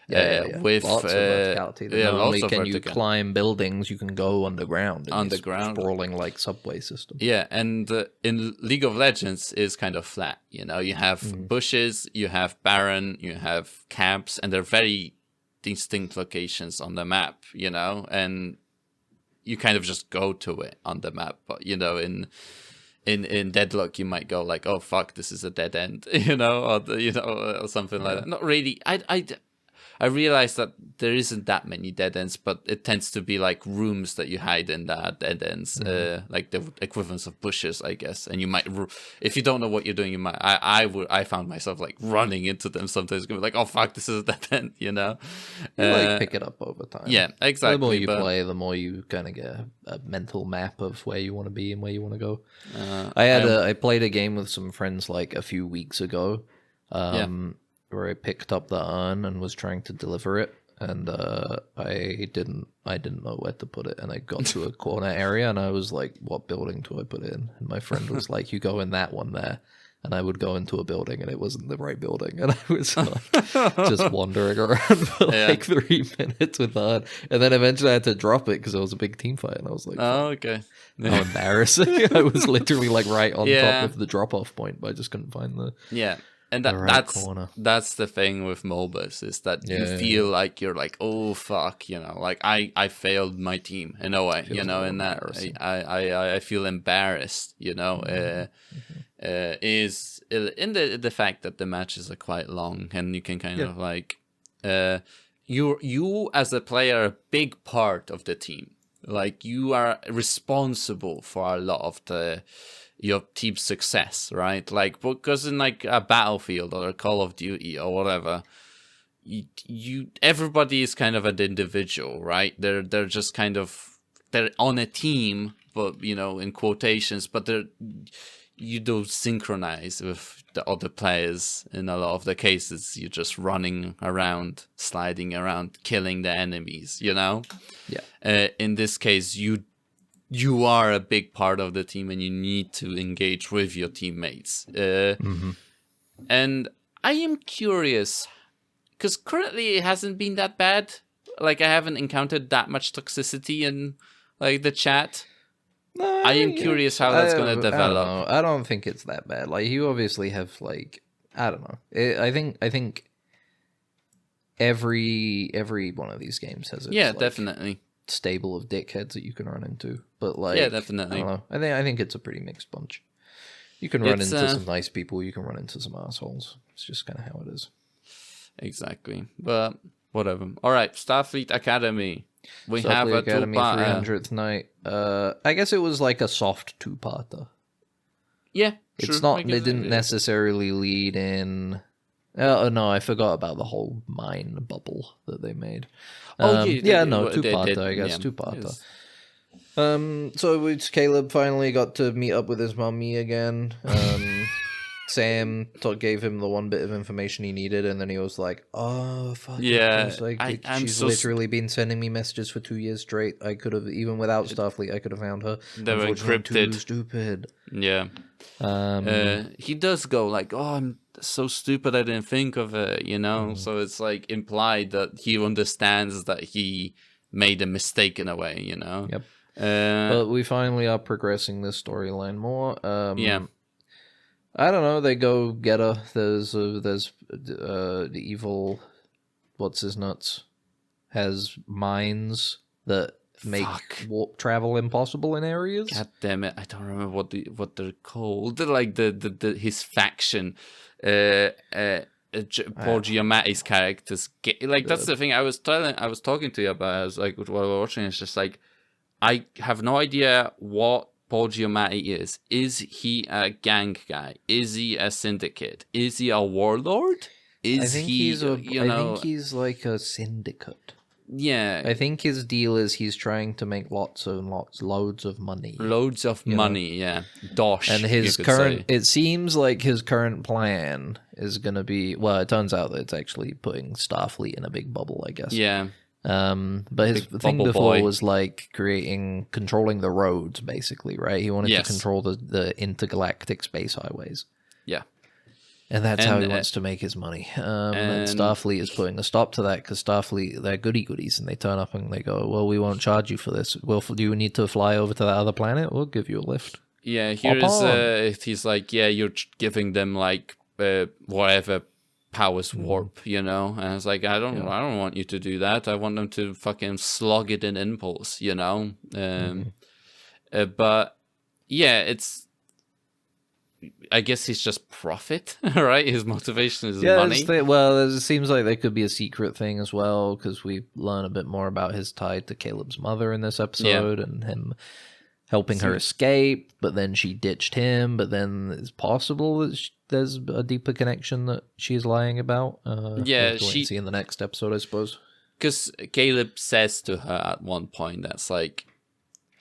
With lots of verticality. Not only can you vertical. Climb buildings, you can go underground. Underground, sprawling like subway system. Yeah, and in League of Legends is kind of flat. You have bushes, you have barren, you have camps, and they're very distinct locations on the map. And you kind of just go to it on the map. But in Dead-Shlock, you might go like, oh fuck, this is a dead end, or something like that. Not really. I realize that there isn't that many dead ends, but it tends to be like rooms that you hide in that dead ends, like the equivalents of bushes, I guess. And you might, if you don't know what you're doing, you might. I found myself like running into them sometimes, going like, oh fuck, this is a dead end, You like pick it up over time. Yeah, exactly. The more you play, the more you kind of get a mental map of where you want to be and where you want to go. I played a game with some friends like a few weeks ago. Where I picked up the urn and was trying to deliver it, and I didn't know where to put it, and I got to a corner area, and I was like, what building do I put it in? And my friend was like, you go in that one there. And I would go into a building, and it wasn't the right building, and I was like just wandering around for like 3 minutes with that, and then eventually I had to drop it because it was a big team fight, and I was like, oh, okay, how embarrassing. I was literally like right on top of the drop-off point, but I just couldn't find the And that's the thing with MOBAs, is that you feel like you're like, oh fuck, like I failed my team in a way, in that I feel embarrassed, is in the fact that the matches are quite long, and you can kind of like you as a player are a big part of the team, like you are responsible for a lot of your team's success, right? Like, because in like a Battlefield or a Call of Duty or whatever, everybody is kind of an individual, right? They're just kind of, they're on a team, but in quotations, but you don't synchronize with the other players in a lot of the cases. You're just running around, sliding around, killing the enemies, Yeah. In this case, you are a big part of the team, and you need to engage with your teammates. And I am curious, because currently it hasn't been that bad. Like, I haven't encountered that much toxicity in like the chat. I am curious how that's going to develop. I don't think it's that bad. Like, you obviously have like, I don't know. I think every one of these games has its, definitely stable of dickheads that you can run into, but like, definitely. I don't know. I think it's a pretty mixed bunch. You can run into some nice people. You can run into some assholes. It's just kind of how it is. exactly. But whatever. All right, Starfleet Academy. We have Starfleet a Academy two-part. 300th night. I guess it was like a soft two-parter. Yeah, It's true. not. I guess It didn't is. necessarily lead in. Oh no, I forgot about the whole mine bubble that they made. Oh yeah, Two-parter. I guess yeah, two-parter. yes. So Caleb finally got to meet up with his mummy again. Sam gave him the one bit of information he needed, and then he was like, "Oh fuck! Yeah, Of course, I'm she's so literally been sending me messages for 2 years straight. I could have, even without Starfleet, I could have found her. They were Unfortunately, I'm too encrypted. stupid." Yeah. He does go like, "Oh, I'm so stupid. I didn't think of it." You know. So it's like implied that he understands that he made a mistake in a way. You know. Yep. Uh, But we finally are progressing this storyline more. yeah. I don't know. They go get her. There's the evil, what's his nuts, has mines that make warp travel impossible in areas. God damn it! I don't remember what they're called. They're like his faction. Paul Giamatti's characters. That's the thing I was talking to you about. I was like, while we were watching, it's just like, I have no idea what Paul Giamatti is. Is he a gang guy? Is he a syndicate? Is he a warlord? I think he's like a syndicate. Yeah. I think his deal is he's trying to make loads of money. Loads of money, yeah. Dosh. And it seems like his current plan is going to be, well, it turns out that it's actually putting Starfleet in a big bubble, I guess. Yeah. But his thing before was like controlling the roads, basically, right? He wanted to control the intergalactic space highways. Yeah. And that's how he wants to make his money. And Starfleet is putting a stop to that because Starfleet, they're goody-goodies, and they turn up and they go, well, we won't charge you for this. Well, do you need to fly over to that other planet? We'll give you a lift. Yeah, he's like, yeah, you're giving them like whatever powers warp, you know? And it's like, I don't want you to do that. I want them to fucking slog it in impulse, you know? But yeah, I guess he's just profit, right? His motivation is money. It seems like there could be a secret thing as well, because we learn a bit more about his tie to Caleb's mother in this episode, and him helping her escape, but then she ditched him, but then it's possible that there's a deeper connection that she's lying about. She see in the next episode, I suppose. Because Caleb says to her at one point, that's like,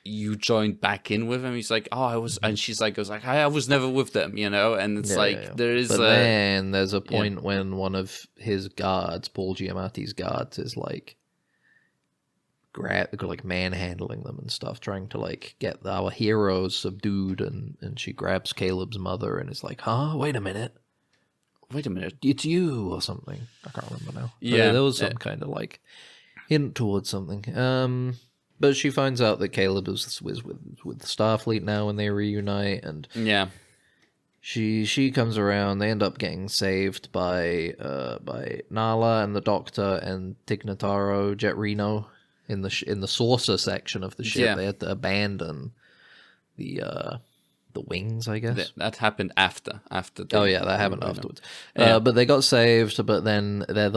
you joined back in with him. He's like, oh, I was, and she's like, I was never with them, you know. And it's there is. But then there's a point when one of his guards, Paul Giamatti's guards, is like, manhandling them and stuff, trying to like get our heroes subdued, and she grabs Caleb's mother and is like, huh, wait a minute, it's you, or something. I can't remember now. But there was some kind of like hint towards something. But she finds out that Caleb is with Starfleet now when they reunite, and she comes around. They end up getting saved by Nala and the Doctor and Tignataro Jet Reno in the saucer section of the ship. Yeah. They had to abandon the wings, I guess. That happened after. That happened afterwards. But they got saved. But then they're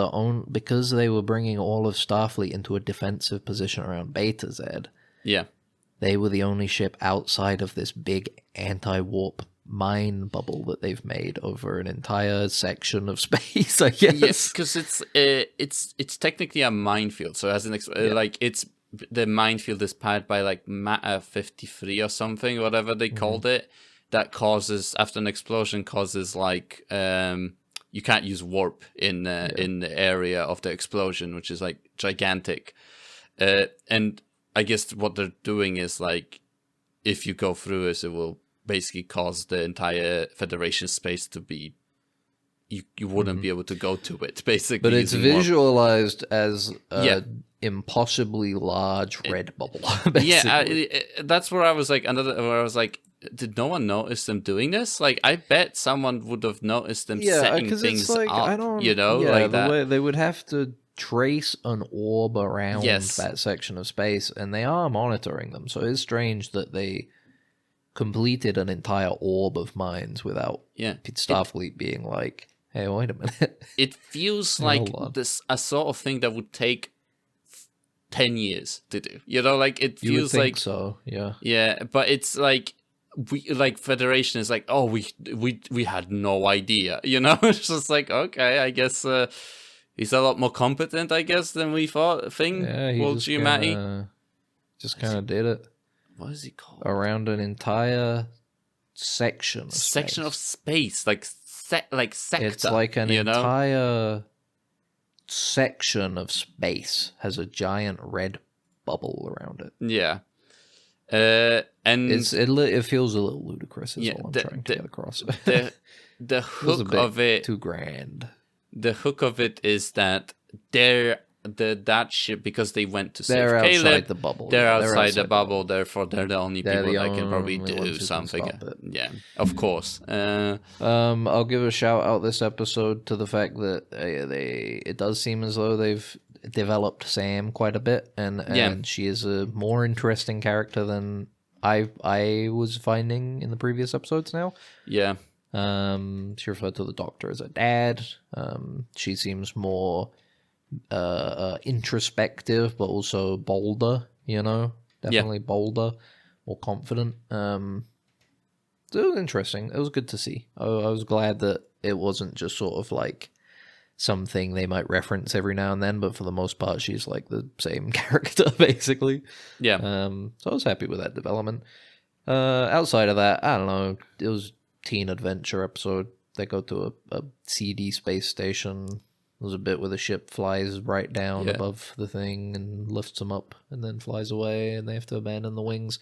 because they were bringing all of Starfleet into a defensive position around Beta Z. Yeah, they were the only ship outside of this big anti-warp mine bubble that they've made over an entire section of space, I guess. Yes, because it's technically a minefield. So as it's. The minefield is powered by like Matter 53 or something, whatever they called it. That causes, after an explosion, like you can't use warp in the area of the explosion, which is like gigantic. And I guess what they're doing is like, if you go through it will basically cause the entire Federation space to be. You wouldn't be able to go to it, basically. But it's visualized as impossibly large red bubble. Basically. That's where I was like, did no one notice them doing this? Like, I bet someone would have noticed them setting things up. That. They would have to trace an orb around that section of space, and they are monitoring them. So it's strange that they completed an entire orb of mines without Starfleet being like, hey, wait a minute. It feels Hey, like hold on. this a sort of thing that would take 10 years to do. You know, like it You would feels think like so, yeah. yeah, but it's like Federation is like, oh, we had no idea. You know, it's just like, okay, I guess he's a lot more competent, I guess, than we thought. Yeah, he Well, just Giamatti. kind of did it What is he called? around an entire section of Section space. of space, like sector. It's like an you know? entire section of space has a giant red bubble around it. Yeah. And It feels a little ludicrous. Is Yeah, all I'm trying to get across. the It was a hook bit of it. too grand. The hook of it is that that ship, because they went to save They're Caleb, outside the bubble. They're yeah, outside the bubble, therefore they're the only They're people the that can probably only ones do who can something. stop it. Yeah, of course. I'll give a shout out this episode to the fact that it does seem as though they've developed Sam quite a bit, and she is a more interesting character than I was finding in the previous episodes now. Yeah. She referred to the Doctor as a dad. She seems more introspective, but also bolder, you know? Definitely bolder, more confident. So it was interesting. It was good to see. I was glad that it wasn't just sort of like something they might reference every now and then, but for the most part, she's like the same character, basically. Yeah. So I was happy with that development. Outside of that, I don't know. It was teen adventure episode. They go to a CD space station. There's a bit where the ship flies right down above the thing and lifts them up and then flies away, and they have to abandon the wings.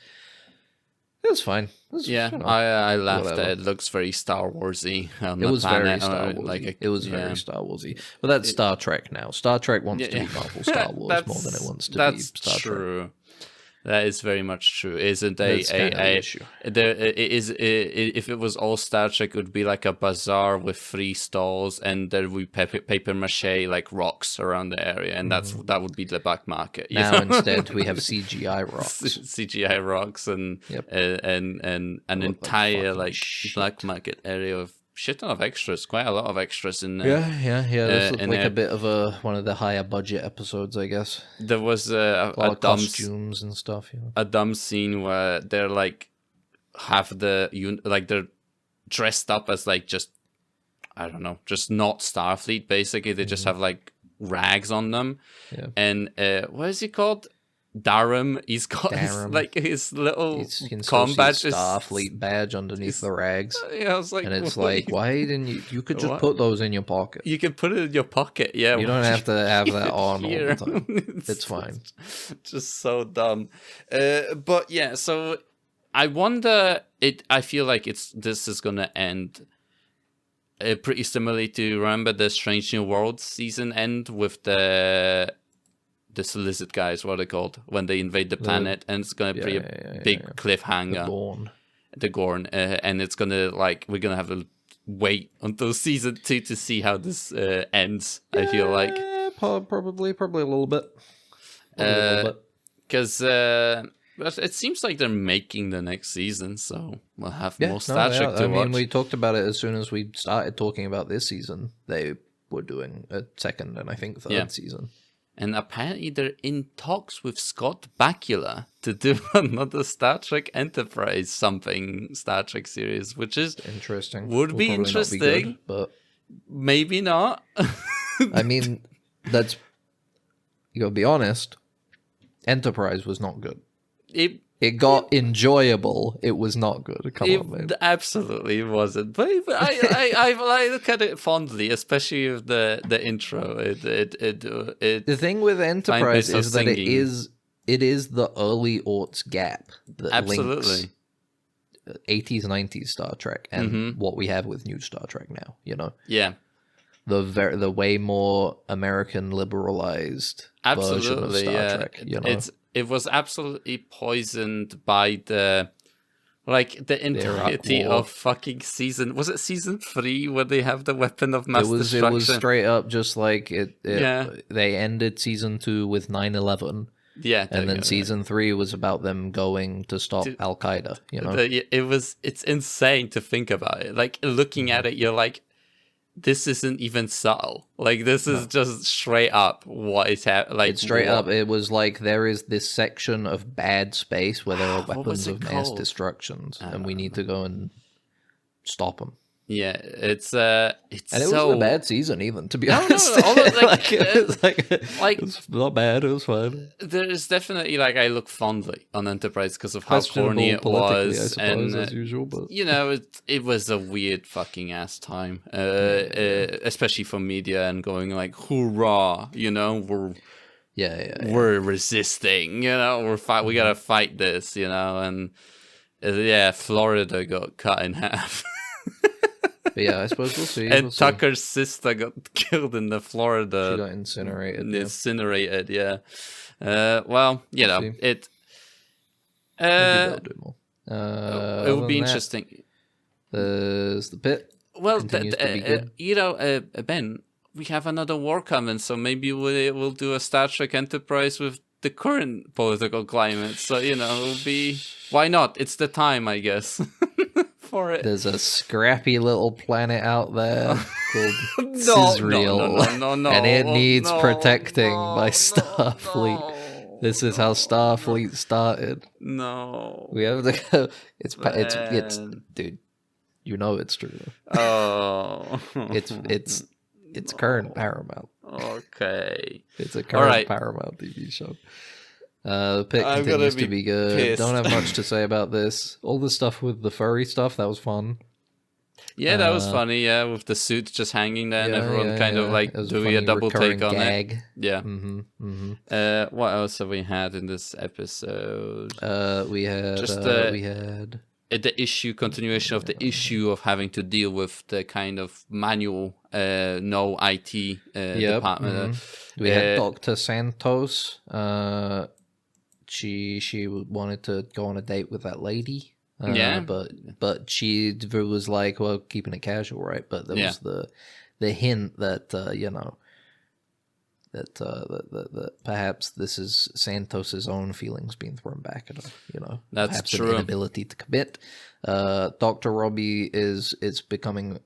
It was fine. It was, I laughed whatever. at it. It looks very Star Warsy. It was very Star Warsy. Very Star Warsy. But that's Star Trek now. Star Trek wants to be Marvel Star Wars more than it wants to be Star Trek. True. That is very much true. Isn't That's kind of the issue. If it was all Star Trek, it would be like a bazaar with 3 stalls, and there would be paper mache like rocks around the area, and that would be the black market. You Now know? instead we have CGI rocks. CGI rocks and an entire like black market area of shit ton of extras, quite a lot of extras in there. Yeah. This looked like a bit of one of the higher budget episodes, I guess. There was A lot of costumes and stuff. a dumb scene where they're like they're dressed up as like just, I don't know, just not Starfleet. Basically, they just have like rags on them. Yeah. And what is he called? Darum. He's got his little combat Starfleet badge underneath the rags. Yeah, I was like, and it's like, why didn't you could just put those in your pocket. You can put it in your pocket. Yeah, you don't have to have that on all the time. It's fine. Just so dumb. But yeah, so I wonder. I feel like this is gonna end pretty similarly to, remember the Strange New Worlds season end with the Solicit guys, what are they called, when they invade the planet, and it's gonna be a big cliffhanger. The Gorn, and it's gonna we're gonna have to wait until season 2 to see how this ends. I feel like probably a little bit, because it seems like they're making the next season, so we'll have more Star Trek to watch. I mean, we talked about it as soon as we started talking about this season. They were doing a second and I think third season. And apparently they're in talks with Scott Bakula to do another Star Trek Enterprise Star Trek series, which is interesting. Would be interesting, good, but maybe not. I mean, you gotta be honest. Enterprise was not good. It got enjoyable. It was not good. Come on, man. Absolutely wasn't. But I look at it fondly, especially with the intro. The thing with Enterprise is that it is the early aughts gap that links 80s, 90s Star Trek and what we have with new Star Trek now. You know. Yeah. The way more American liberalized version of Star Trek. You know. It was absolutely poisoned by the entirety of fucking season. Was it season 3 where they have the weapon of mass destruction? It was straight up just like it. They ended season 2 with 9/11. Yeah, and then season 3 was about them going to stop Al Qaeda. You know, it's insane to think about it. Like looking at it, you're like, this isn't even subtle. Like, this is just straight up what is happening. Like, It's straight up. It was like, there is this section of bad space where there are What was weapons it of mass called? destructions, and we need to go and stop them. Yeah, it's And it wasn't a bad season, even, to be honest. all of, it's not bad. It was fine. There is definitely, like, I look fondly on Enterprise because of how Questionable corny it politically, was, I suppose, and as usual. But you know, it was a weird fucking ass time, especially for media and going like, "Hoorah!" You know, we're resisting. You know, we gotta fight this. You know, and Florida got cut in half. But yeah, I suppose we'll see. And Tucker's sister got killed in the Florida. She got incinerated. Incinerated, yeah. Well, you know, see. it. Maybe they'll do more. It will be interesting. There's the pit. Well, You know, Ben, we have another war coming, so maybe we'll do a Star Trek Enterprise with the current political climate. So, you know, it'll be... Why not? It's the time, I guess. For it. There's a scrappy little planet out there called Israel, no, and it needs protecting by Starfleet. No. This is how Starfleet started. No, We have to go. It's dude. You know it's true. Oh, it's current Paramount. Okay, It's a current Paramount TV show. The pick continues to be good. Pissed. Don't have much to say about this. All the stuff with the furry stuff, that was fun. Yeah, that was funny. Yeah, with the suit just hanging there, and everyone kind of like doing a double take on gag. it. Yeah. Mm-hmm. What else have we had in this episode? We had the continuation of the issue of having to deal with the kind of manual, no IT department. Mm-hmm. We had Dr. Santos. She wanted to go on a date with that lady. But she was like, well, keeping it casual, right? But there was the hint that that perhaps this is Santos's own feelings being thrown back at her. You know, that's perhaps true. An inability to commit. Dr. Robbie is becoming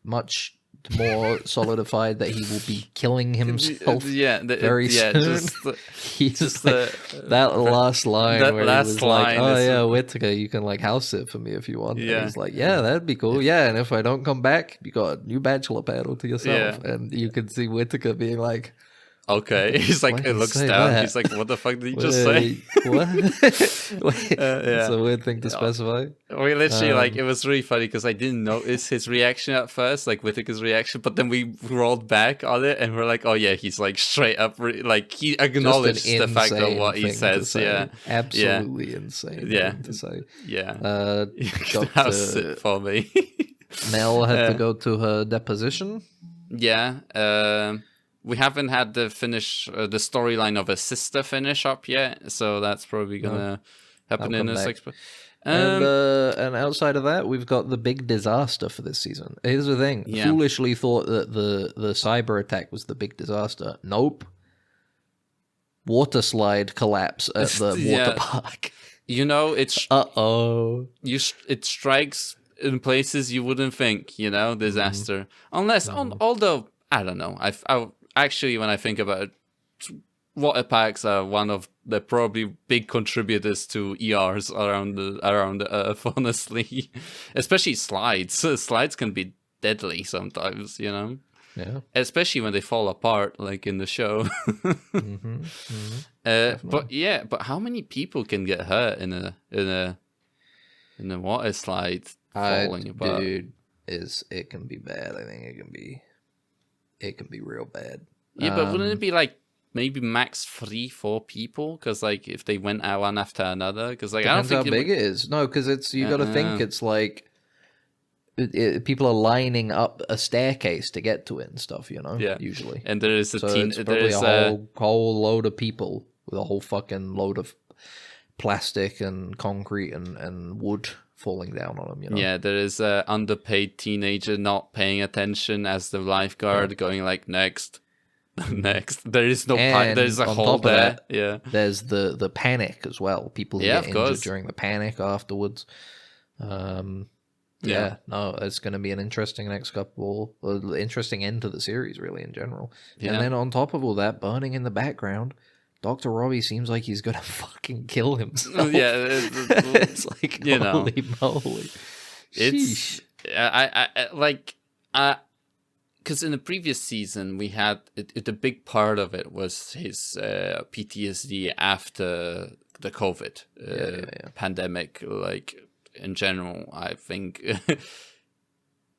much more solidified that he will be killing himself very soon. That last line where he was like, oh yeah, Whittaker, you can like house sit for me if you want. And he's like, yeah, that'd be cool. Yeah, and if I don't come back, you got a new bachelor paddle to yourself. And you can see Whittaker being like, okay. He's like, it looks down. That? He's like, what the fuck did you just say? What? It's a weird thing to specify. We literally, like, it was really funny because I didn't notice his reaction at first, like Whittaker's reaction, but then we rolled back on it and we're like, oh yeah, he's like straight up, like he acknowledged the fact of what he says. Yeah. Absolutely insane thing to say. Yeah. How's it for me? Mel had to go to her deposition. Yeah. We haven't had the storyline of a sister finish up yet, so that's probably gonna happen in this episode. And outside of that, we've got the big disaster for this season. Here's the thing: foolishly thought that the cyber attack was the big disaster. Nope. Water slide collapse at the water park. You know, it's it strikes in places you wouldn't think. You know, disaster. Unless, although I don't know, actually, when I think about it, water parks are one of the probably big contributors to ERs around the Earth, honestly. Especially slides. Slides can be deadly sometimes, you know? Yeah. Especially when they fall apart, like in the show. But how many people can get hurt in a water slide falling apart? Dude, it can be bad. I think it can be real bad. Yeah, but wouldn't it be like maybe max 3-4 people? Because like if they went out one after another, because like I don't think how big it is. No, because it's you got to think it's like people are lining up a staircase to get to it and stuff. You know, usually. And there is it's probably a whole load of people with a whole fucking load of plastic and concrete and wood falling down on them, you know? Yeah, there is a underpaid teenager not paying attention as the lifeguard going like, next. There is no there's a hole there. There's the panic as well. People who get injured during the panic afterwards. Yeah, no, it's going to be an interesting interesting end to the series, really, in general. Yeah. And then on top of all that, burning in the background, Dr. Robbie seems like he's going to fucking kill himself. Yeah, It's like, you know, holy moly. it's because in the previous season we had a big part of it was his PTSD after the COVID pandemic, like. In general, I think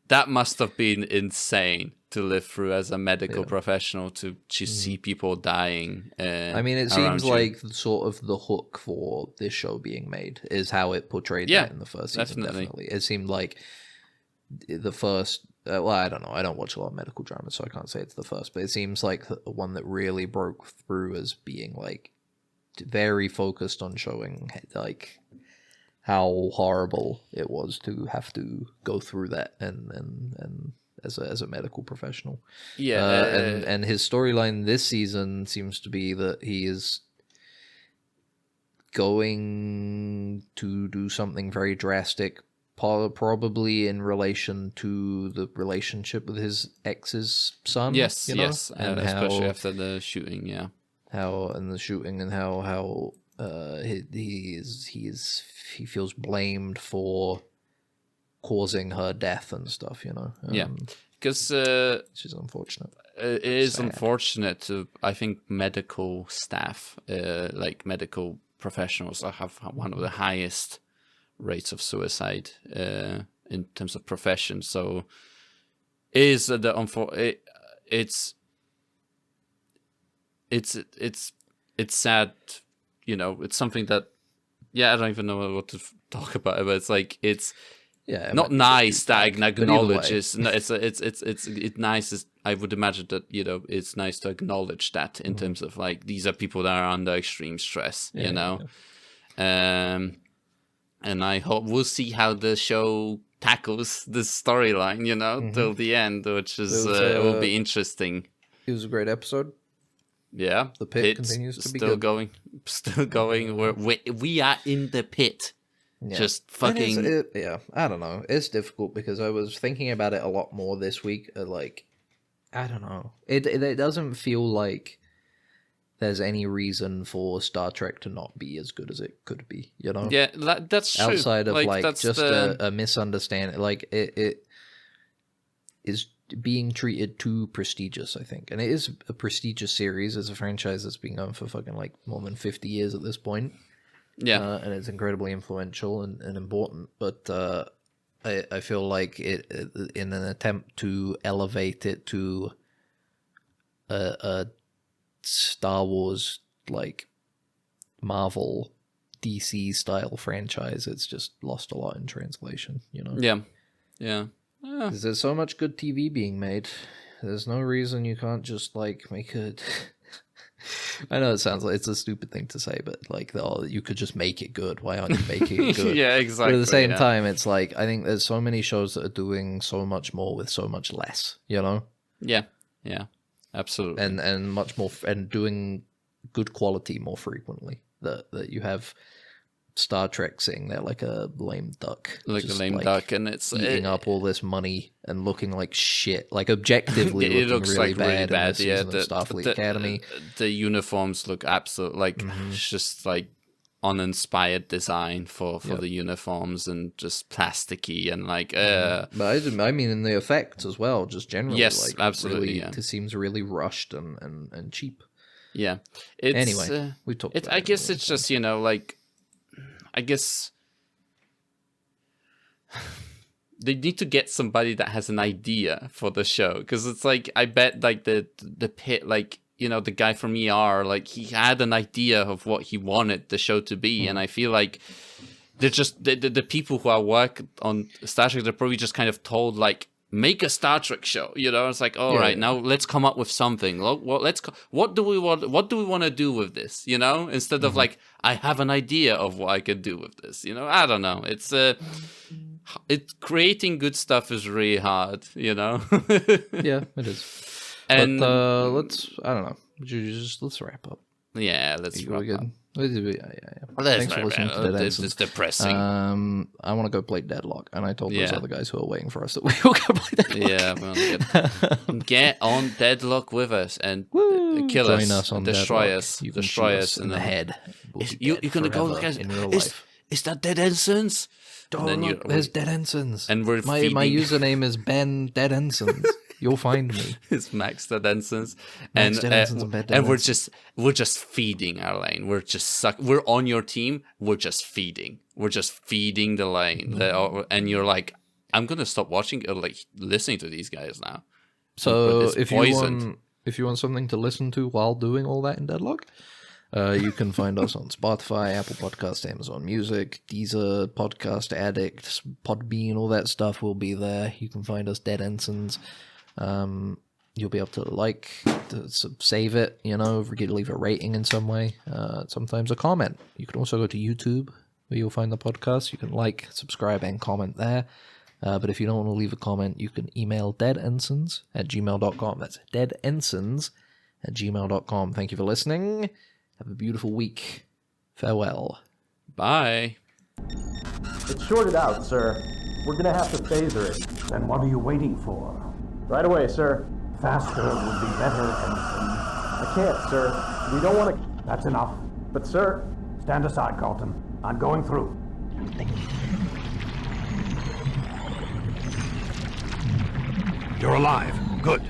that must have been insane to live through as a medical professional to see people dying. I mean, it seems like sort of the hook for this show being made is how it portrayed that in the first season. Definitely. It seemed like the first. Well, I don't know. I don't watch a lot of medical dramas, so I can't say it's the first. But it seems like the one that really broke through as being like very focused on showing like how horrible it was to have to go through that and as a medical professional. Yeah. And his storyline this season seems to be that he is going to do something very drastic, probably in relation to the relationship with his ex's son. Yes, you know? And especially after the shooting, how he feels blamed for causing her death and stuff, you know. Because which is unfortunate. It is unfortunate to, I think, medical staff, like medical professionals, have one of the highest rates of suicide in terms of profession. So, it's sad. You know, it's something that, I don't even know what to talk about it, but it's like, it's not nice that I acknowledge this. No, it's nice. I would imagine that, you know, it's nice to acknowledge that in terms of like, these are people that are under extreme stress, you know? Yeah. And I hope we'll see how the show tackles this storyline, you know, till the end, which is, it will be interesting. It was a great episode. Yeah, the pit continues to be still going. We are in the pit. Yeah. Just fucking. I don't know. It's difficult because I was thinking about it a lot more this week. Like, I don't know. It doesn't feel like there's any reason for Star Trek to not be as good as it could be. You know? Yeah, that's true. Outside of like just a misunderstanding, like it is being treated too prestigious, I think. And it is a prestigious series. It's a franchise that's been going for fucking like more than 50 years at this point. Yeah. And it's incredibly influential and important. But I feel like it in an attempt to elevate it to a Star Wars, like Marvel, DC style franchise, it's just lost a lot in translation, you know? Yeah. Yeah. Because there's so much good TV being made. There's no reason you can't just like make it. I know it sounds like it's a stupid thing to say, but like, you could just make it good. Why aren't you making it good? Yeah, exactly. But at the same time, it's like, I think there's so many shows that are doing so much more with so much less, you know? Yeah, absolutely. And much more, and doing good quality more frequently. That you have Star Trek sitting there like a lame duck. Like a lame duck, and it's eating up all this money and looking like shit. Like, objectively it looks really, like bad. Yeah, the Starfleet Academy. The uniforms look absolute, like, it's just like uninspired design for the uniforms, and just plasticky and like But I mean in the effects as well, just generally. Yes, like, absolutely. Really, it seems really rushed and cheap. Yeah. Anyway, we talked about I guess it's just, you know, like, I guess they need to get somebody that has an idea for the show, because it's like, I bet like the pit, like, you know, the guy from ER, like, he had an idea of what he wanted the show to be, and I feel like they're just the people who are working on Star Trek, they're probably just kind of told, like, make a Star Trek show, you know? It's like, all right, now let's come up with something. What do we want to do with this, you know? Instead of like, I have an idea of what I could do with this, you know? I don't know. It's creating good stuff is really hard, you know? Yeah, it is. And but let's wrap up. Yeah, let's You wrap good? up. Yeah. Thanks for listening to Dead Ensigns. It's depressing. I want to go play Dead-Shlock, and I told those other guys who are waiting for us that we will go play Dead-Shlock. Yeah, well, get on Dead-Shlock with us and kill Join us on and destroy Dead-Shlock. us. You can Destroy shoot us in the head. We'll be You're dead gonna go forever guys. in real life. Is that Dead Ensigns? Oh, look, there's Dead Ensigns. And we're my feeding- username is Ben Dead Ensigns. You'll find me. It's Max Dead Ensigns, Max Dead Ensigns and Ben Dead and we're Ensigns. just feeding our lane. We're just We're on your team. We're just feeding. We're just feeding the lane. And you're like, I'm gonna stop watching or like listening to these guys now. So It's if poisoned. you want something to listen to while doing all that in Dead-Shlock, you can find us on Spotify, Apple Podcasts, Amazon Music, Deezer, Podcast Addict, Podbean, all that stuff will be there. You can find us Dead Ensigns. You'll be able to save it, leave a rating in some way, sometimes a comment. You can also go to YouTube where you'll find the podcast. You can like, subscribe, and comment there. But if you don't want to leave a comment, you can email deadensigns@gmail.com. That's deadensigns@gmail.com. Thank you for listening. Have a beautiful week. Farewell. Bye. It's shorted out, sir. We're gonna have to phaser it. Then what are you waiting for? Right away, sir. Faster would be better, Ensign. I can't, sir. We don't want to... That's enough. But, sir... Stand aside, Carlton. I'm going through. You're alive. Good.